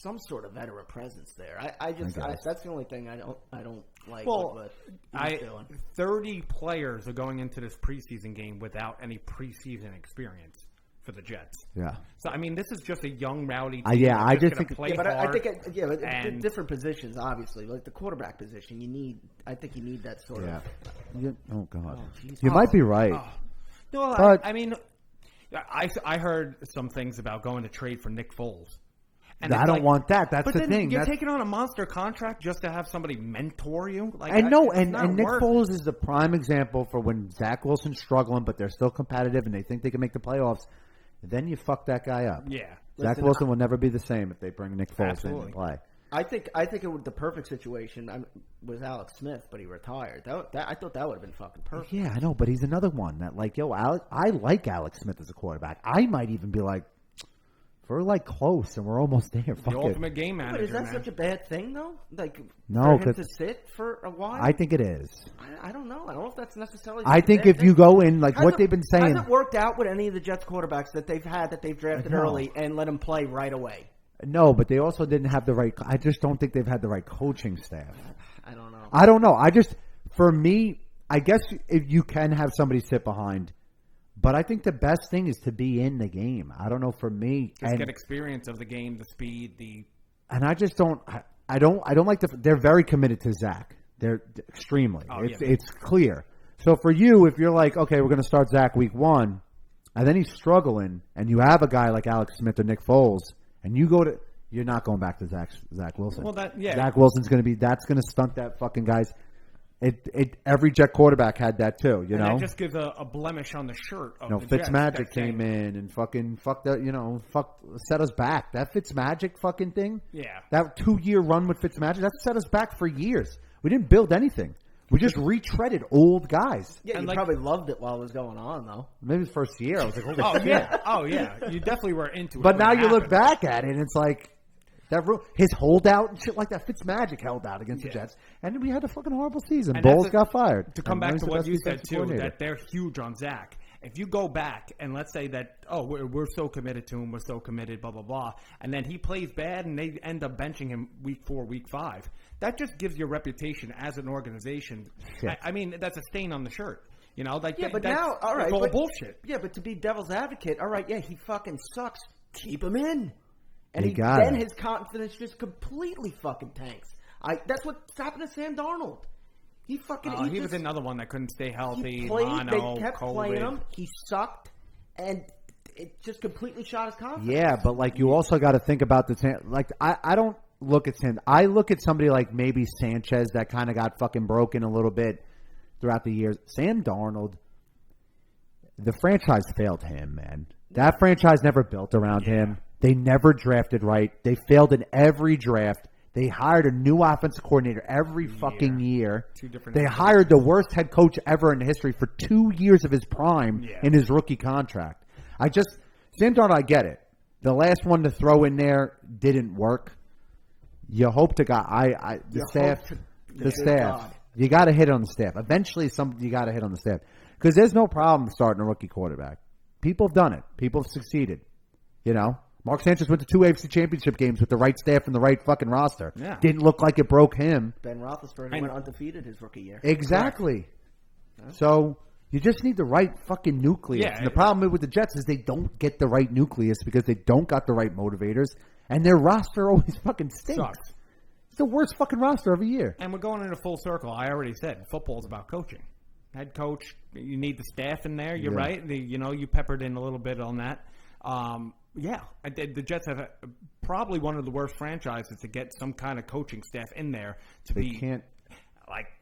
some sort of veteran presence there. That's the only thing I don't like. Well, 30 players are going into this preseason game without any preseason experience for the Jets. Yeah. So I mean, this is just a young rowdy team. I just think. Different positions, obviously, like the quarterback position. I think you need that sort of. Oh God, you might be right. No, but, I mean, I heard some things about going to trade for Nick Foles. And I don't want that. That's the thing. You're taking on a monster contract just to have somebody mentor you? And Nick Foles is the prime example for when Zach Wilson's struggling, but they're still competitive and they think they can make the playoffs. Then you fuck that guy up. Yeah. Zach Wilson will never be the same if they bring Nick Foles in to play. I think it was the perfect situation was Alex Smith, but he retired. I thought that would have been fucking perfect. Yeah, I know, but he's another one that I like Alex Smith as a quarterback. I might even be like, we're close and we're almost there. Fuck the ultimate game manager. But is that such a bad thing though? No, for him to sit for a while. I think it is. I don't know. I don't know if that's necessarily. I think if you go in what they've been saying, hasn't worked out with any of the Jets quarterbacks that they've drafted early and let them play right away. No, but they also didn't have the right. I just don't think they've had the right coaching staff. I don't know. For me, I guess if you can have somebody sit behind. But I think the best thing is to be in the game. I don't know for me. Just get experience of the game, the speed, And I just don't. I don't like the. They're very committed to Zach. They're extremely. It's clear. So for you, if you're like, okay, we're going to start Zach week 1, and then he's struggling, and you have a guy like Alex Smith or Nick Foles, and you're not going back to Zach Wilson. Well, Zach Wilson's going to be. That's going to stunt that fucking guy's. Every Jet quarterback had that too, you know. It just gives a blemish on the shirt. Fitzmagic came in and fucking set us back. That Fitzmagic fucking thing. Yeah. That 2-year run with Fitzmagic that set us back for years. We didn't build anything. We just retreaded old guys. Yeah, you probably loved it while it was going on, though. Maybe the first year I was like, holy shit. Oh yeah, you definitely were into it. But now you look back at it, and it's like. His holdout and shit like that. Fitzmagic held out against the Jets. And we had a fucking horrible season. Bowles got fired. To come back to what you said, too, that they're huge on Zach. If you go back and let's say that, we're so committed to him, we're so committed, blah, blah, blah, and then he plays bad and they end up benching him week 4, week 5, that just gives your reputation as an organization. I mean, that's a stain on the shirt. You know, but now, all right. It's all bullshit. Yeah, but to be devil's advocate, all right, he fucking sucks. Keep him in. And his confidence just completely fucking tanks. That's what's happened to Sam Darnold. He was another one that couldn't stay healthy. They kept playing him. He sucked, and it just completely shot his confidence. Yeah, but you also got to think about I don't look at Sam. I look at somebody like maybe Sanchez that kind of got fucking broken a little bit throughout the years. Sam Darnold, the franchise failed him, man. That franchise never built around him. They never drafted right. They failed in every draft. They hired a new offensive coordinator every fucking year. They hired the worst head coach ever in history for 2 years of his prime in his rookie contract. Sam Darnold, I get it. The last one to throw in there didn't work. you hope to God. The staff. God. You got to hit on the staff. Eventually, you got to hit on the staff because there's no problem starting a rookie quarterback. People have done it. People have succeeded. You know, Mark Sanchez went to 2 AFC Championship games with the right staff and the right fucking roster. Yeah. Didn't look like it broke him. Ben Roethlisberger went undefeated his rookie year. Exactly. So you just need the right fucking nucleus. Yeah, And the problem with the Jets is they don't get the right nucleus because they don't got the right motivators, and their roster always fucking stinks. Sucks. It's the worst fucking roster every year. And we're going in a full circle. I already said football's about coaching. Head coach, you need the staff in there. You're right. You peppered in a little bit on that. The Jets have probably one of the worst franchises to get some kind of coaching staff in there to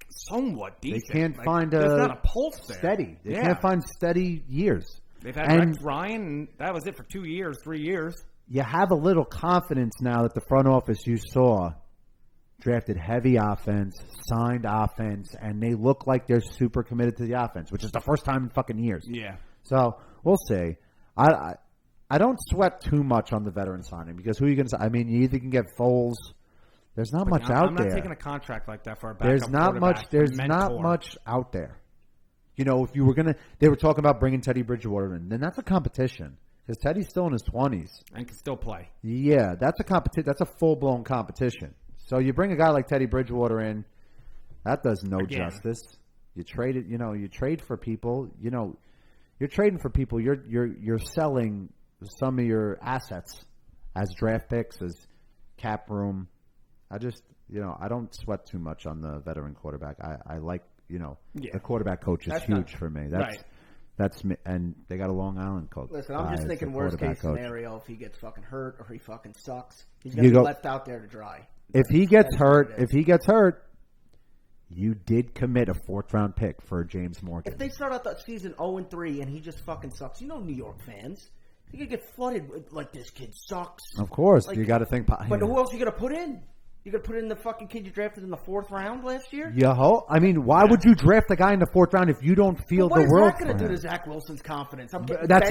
somewhat decent. They can't find there's not a pulse there. Steady. They can't find steady years. They've had Rex Ryan, and that was it for 2 years, 3 years. You have a little confidence now that the front office you saw drafted heavy offense, signed offense, and they look like they're super committed to the offense, which is the first time in fucking years. Yeah. So we'll see. I don't sweat too much on the veteran signing because who are you going to sign? I mean, you either can get Foles. There's not much out there. I'm not taking a contract like that for a backup There's not much out there. You know, if you were they were talking about bringing Teddy Bridgewater in, then that's a competition because Teddy's still in his 20s and can still play. Yeah, that's a competition. That's a full blown competition. So you bring a guy like Teddy Bridgewater in, that does no justice. You trade it. You trade for people. You're trading for people. You're selling some of your assets as draft picks, as cap room. I don't sweat too much on the veteran quarterback. I like, the quarterback coach is huge for me. That's me, and they got a Long Island coach. Listen, I'm just thinking worst case scenario if he gets fucking hurt or he fucking sucks. He's going to be left out there to dry. If he gets hurt, you did commit a 4th round pick for James Morgan. If they start out that season 0-3 and he just fucking sucks, New York fans, you're going to get flooded with, like, this kid sucks. Of course. You got to think. But who else are you going to put in? You going to put in the fucking kid you drafted in the 4th round last year? I mean, why would you draft a guy in the 4th round if you don't feel the world? What is that going to do to Zach Wilson's confidence? That's it. That's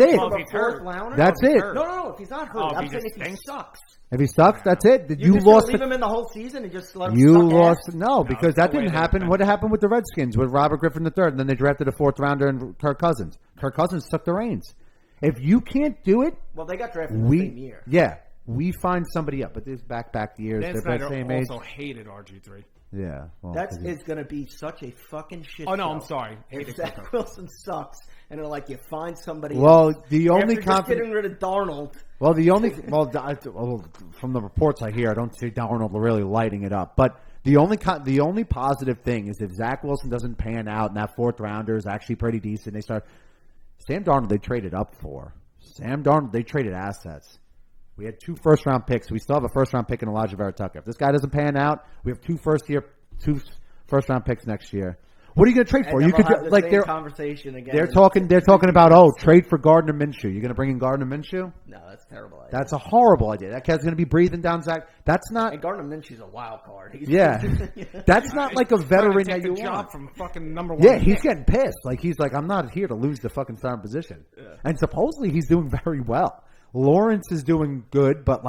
it. No. If he's not hurt, I'm saying if he sucks. If he sucks, that's it. You lost. Leave him in the whole season and just let him. Because that didn't happen. What happened with the Redskins with Robert Griffin III? And then they drafted a 4th rounder and Kirk Cousins. Kirk Cousins took the reins. If you can't do it, well, they got drafted the same year. Yeah. We find somebody up, but this back years. Dan Snyder also hated RG3. Yeah, that is going to be such a fucking shit. Oh no, I'm sorry. If Zach Wilson sucks, and they're like, you find somebody. Well, the only just getting rid of Darnold. Well, from the reports I hear, I don't see Darnold really lighting it up. But the only positive thing is if Zach Wilson doesn't pan out, and that 4th rounder is actually pretty decent, they start. Sam Darnold, they traded up for. Sam Darnold, they traded assets. We had 2 first-round picks. We still have a first-round pick in Elijah Vera Tucker. If this guy doesn't pan out, we have 2 first-round picks next year. What are you going to trade for? You could like their conversation again. They're talking about trade for Gardner Minshew. You're going to bring in Gardner Minshew? No, that's a terrible idea. That's a horrible idea. That guy's going to be breathing down Zach. That's not. And Gardner Minshew's a wild card. That's not like a veteran that you want from fucking number 1. Yeah, he's getting pissed. He's like, I'm not here to lose the fucking starting position. Yeah. And supposedly he's doing very well. Lawrence is doing good, but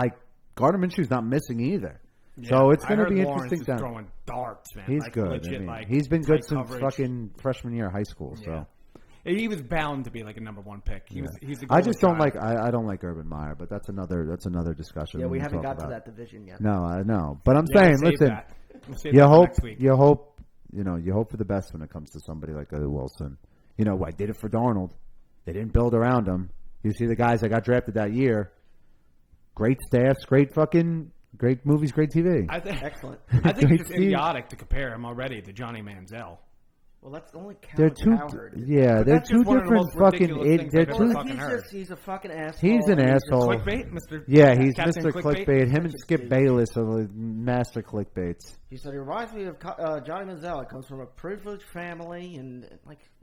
Gardner Minshew's not missing either. Yeah, so it's going to be interesting. Lawrence is throwing darts, man. He's good. Legit, he's been good since fucking freshman year of high school. So he was bound to be like a number 1 pick. He's a I just don't like. I don't like Urban Meyer, but that's another discussion. Yeah, we haven't got to that division yet. No, I know, but I'm saying, listen. You hope for the best when it comes to somebody like Wilson. I did it for Darnold. They didn't build around him. You see the guys that got drafted that year. Great staffs, great movies, great TV. Excellent. I think it's just idiotic to compare him already to Johnny Manziel. Well, that's only they're two different fucking. He's a fucking asshole. He's an asshole. Clickbait, Mr. Yeah, he's Mr. Clickbait. Him and Skip Bayless are the master clickbaits. He said he reminds me of Johnny Manziel. It comes from a privileged family, and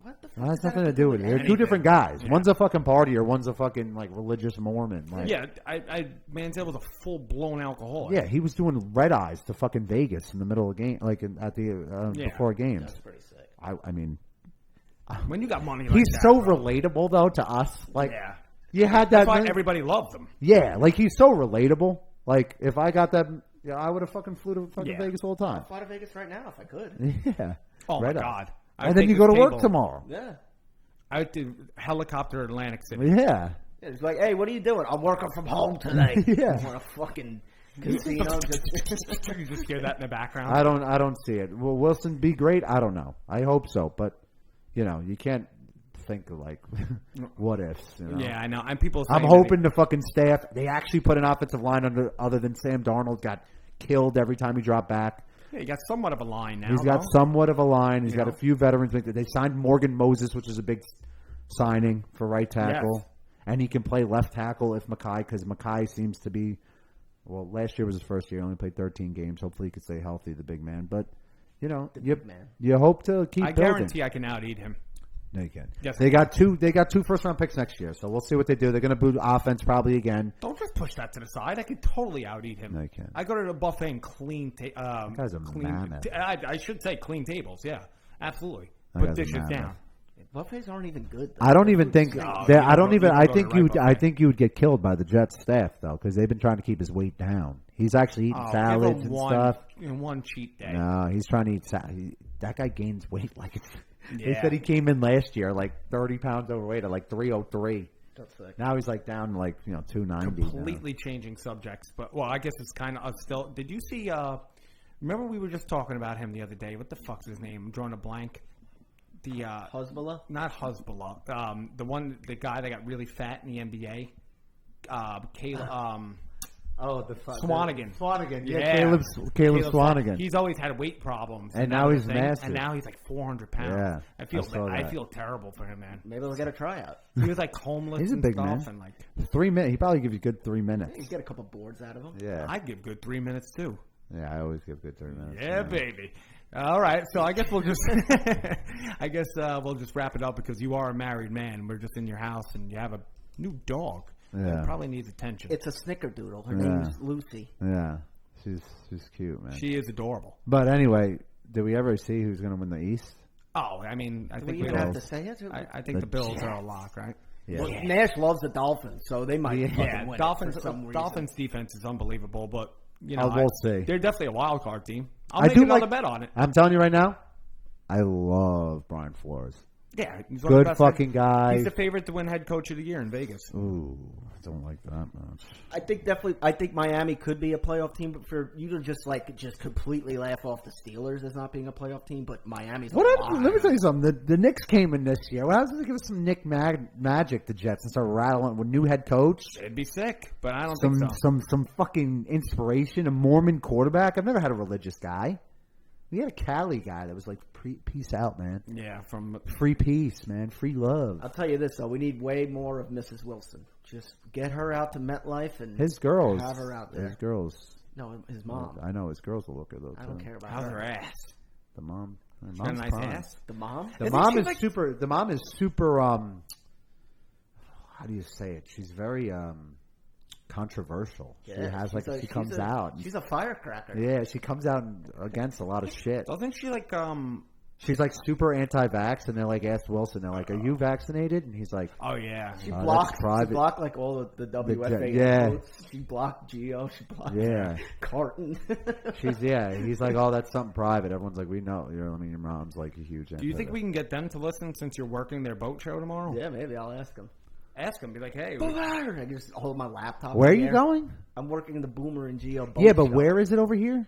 what the fuck? That has nothing to do with it. They're 2 different guys. Yeah. One's a fucking partier. One's a fucking religious Mormon. Manziel was a full blown alcoholic. Yeah, he was doing red eyes to fucking Vegas in the middle of the game, before games. That's pretty sick. I mean, when you got money, he's so relatable though to us. You had that. That's why everybody loved him. Yeah, he's so relatable. If I got that Yeah, I would have fucking flew to fucking Vegas all the time. I'd fly to Vegas right now if I could. Yeah. Oh, right my on. God. And then you go to work tomorrow. Yeah. I would do helicopter Atlantic City. Yeah. It's like, hey, what are you doing? I'm working from home today. Yeah. I want a fucking casino. You just hear that in the background. I don't see it. Will Wilson be great? I don't know. I hope so, but you can't think of like what ifs. Yeah, I know. And people. I'm hoping the fucking staff. They actually put an offensive line other than Sam Darnold got killed every time he dropped back. Yeah, he got somewhat of a line now. He's got somewhat of a line. He's got a few veterans. They signed Morgan Moses, which is a big signing for right tackle. Yes. And he can play left tackle if because Mackay seems to be, well, last year was his first year. He only played 13 games. Hopefully he could stay healthy, the big man. But, you hope to keep building. I guarantee I can out-eat him. No, you can't. Yes, they got two first-round picks next year, so we'll see what they do. They're going to boot offense probably again. Don't just push that to the side. I could totally out-eat him. No, you can't. I go to the buffet and clean that guy's a mammoth. I should say clean tables, yeah. Absolutely. Put dishes down. Buffets aren't even good, though. I don't even think I think you would get killed by the Jets staff though, because they've been trying to keep his weight down. He's actually eating salads and stuff. In one cheat day. No, he's trying to eat that guy gains weight like it's. They said he came in last year like 30 pounds overweight at like 303. That's sick. Now he's like down like 290. Completely changing subjects, but I guess it's kind of still. Did you see? Remember we were just talking about him the other day. What the fuck's his name? I'm drawing a blank. The Hezbollah? Not Hezbollah. The guy that got really fat in the NBA. Caleb. Swanigan. Swanigan. Yeah, Caleb Swanigan. He's always had weight problems, and now he's massive. And now he's like 400 pounds. Yeah, I feel terrible for him, man. Maybe we'll get a tryout. He was like homeless. He's a big man. And like 3 minutes. He probably give you good 3 minutes. You get a couple boards out of him. Yeah, I'd give good 3 minutes too. Yeah, I always give good 3 minutes. Yeah, baby. All right, so I guess we'll just we'll just wrap it up because you are a married man. We're just in your house and you have a new dog. Yeah, that probably needs attention. It's a snickerdoodle. Her name is Lucy. Yeah, she's cute, man. She is adorable. But anyway, did we ever see who's going to win the East? Oh, I mean, I think we even have to say it. I think the Bills are a lock, right? Yeah. Well, Nash loves the Dolphins, so they might. Win Dolphins defense is unbelievable, but. We'll see. They're definitely a wild card team. I'll make another bet on it. I'm telling you right now, I love Brian Flores. Yeah, he's good fucking guy. He's the favorite to win head coach of the year in Vegas. Ooh, I don't like that much. I think Miami could be a playoff team, but for you to just completely laugh off the Steelers as not being a playoff team, but Miami's. Let me tell you something. The Knicks came in this year. Well, I was going to give us some Nick magic to Jets and start rattling with new head coach. It'd be sick, but I don't think so. Some fucking inspiration. A Mormon quarterback. I've never had a religious guy. We had a Cali guy that was like, peace out, man. Yeah, from free peace, man. Free love. I'll tell you this, though. We need way more of Mrs. Wilson. Just get her out to MetLife and his girls. Have her out there. His girls. No, his mom. I know. His girls will look at those. I don't care about how's her ass. The mom. Got a nice ass. The mom? The mom is super. The mom is super. How do you say it? She's very controversial. Yeah, she has she comes out. She's a firecracker. Yeah, she comes out against a lot of shit. Doesn't she like She's like super anti-vax, and they're like, asked Wilson, they're like, "Are you vaccinated?" And he's like, "Oh yeah." She blocked like all the WFA. Yeah. Votes. She blocked Gio. She blocked Carton. He's like, "Oh, that's something private." Everyone's like, "We know." Your mom's like a huge. Do you think we can get them to listen since you're working their boat show tomorrow? Yeah, maybe I'll ask them. Be like, hey. I just hold my laptop. Where are you going? I'm working the Boomer and Geo boat Yeah, but show. Where is it over here?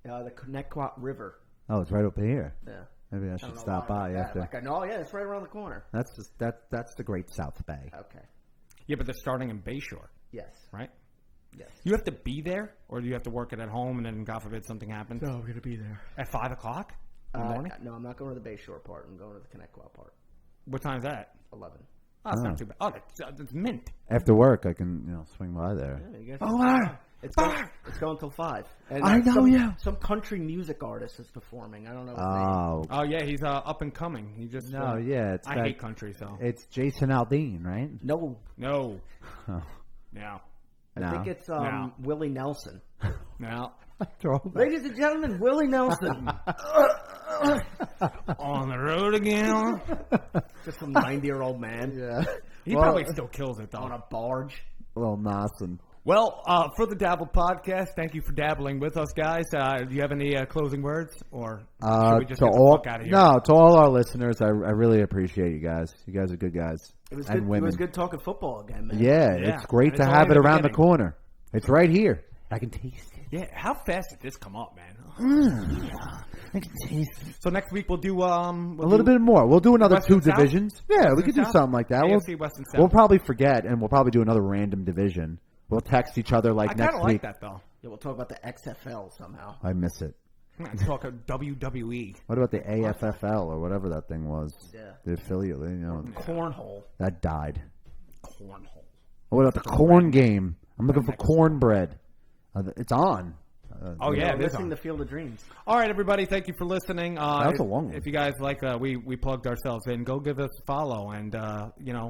The Connecticut River. Oh, it's right up here. Yeah. Maybe I should stop by after. I know, it's right around the corner. That's the Great South Bay. Okay. Yeah, but they're starting in Bayshore. Yes. Right? Yes. You have to be there, or do you have to work it at home, and then, God forbid, something happens? No, I'm going to be there. At 5 o'clock in the morning? No, I'm not going to the Bayshore part. I'm going to the Connecticut part. What time is that? 11. Oh, that's not too bad. Oh, that's mint. After work, I can swing by there. Yeah, it's going till 5. And I know, some country music artist is performing. I don't know his name. Oh, yeah, he's up and coming. He just it's I hate country, so it's Jason Aldean, right? No. No. Oh. No. I think it's Willie Nelson. No. Ladies and gentlemen, Willie Nelson. On the road again. Just some 90-year-old man. Yeah. He probably still kills it, though. On a barge. Little Nasson. Well, for the Dabble podcast, thank you for dabbling with us, guys. Do you have any closing words, or should we just get the fuck out of here? No, to all our listeners, I really appreciate you guys. You guys are good guys. It was and good. women. It was good talking football again, man. Yeah, it's great to have it around the corner. It's right here. I can taste it. Yeah, how fast did this come up, man? I can taste it. So next week we'll do a little bit more. We'll do another West and 2 South? divisions. Yeah, West we could and do South? something like that. AFC West and South. We'll probably forget, and we'll probably do another random division. We'll text each other I next kind of like week. that though. Yeah, we'll talk about the XFL somehow. I miss it. Talk WWE. What about the AFFL or whatever that thing was? Yeah. The affiliate, Cornhole. that died. Cornhole. What about the corn game? I'm looking for cornbread. It's on. Oh yeah, it is Missing on. the Field of Dreams. All right, everybody. Thank you for listening. That was a long one. If you guys like, we plugged ourselves in. Go give us a follow and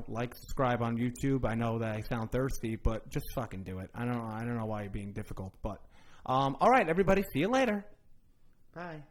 like, subscribe on YouTube. I know that I sound thirsty, but just fucking do it. I don't know why you're being difficult, but all right, everybody. See you later. Bye.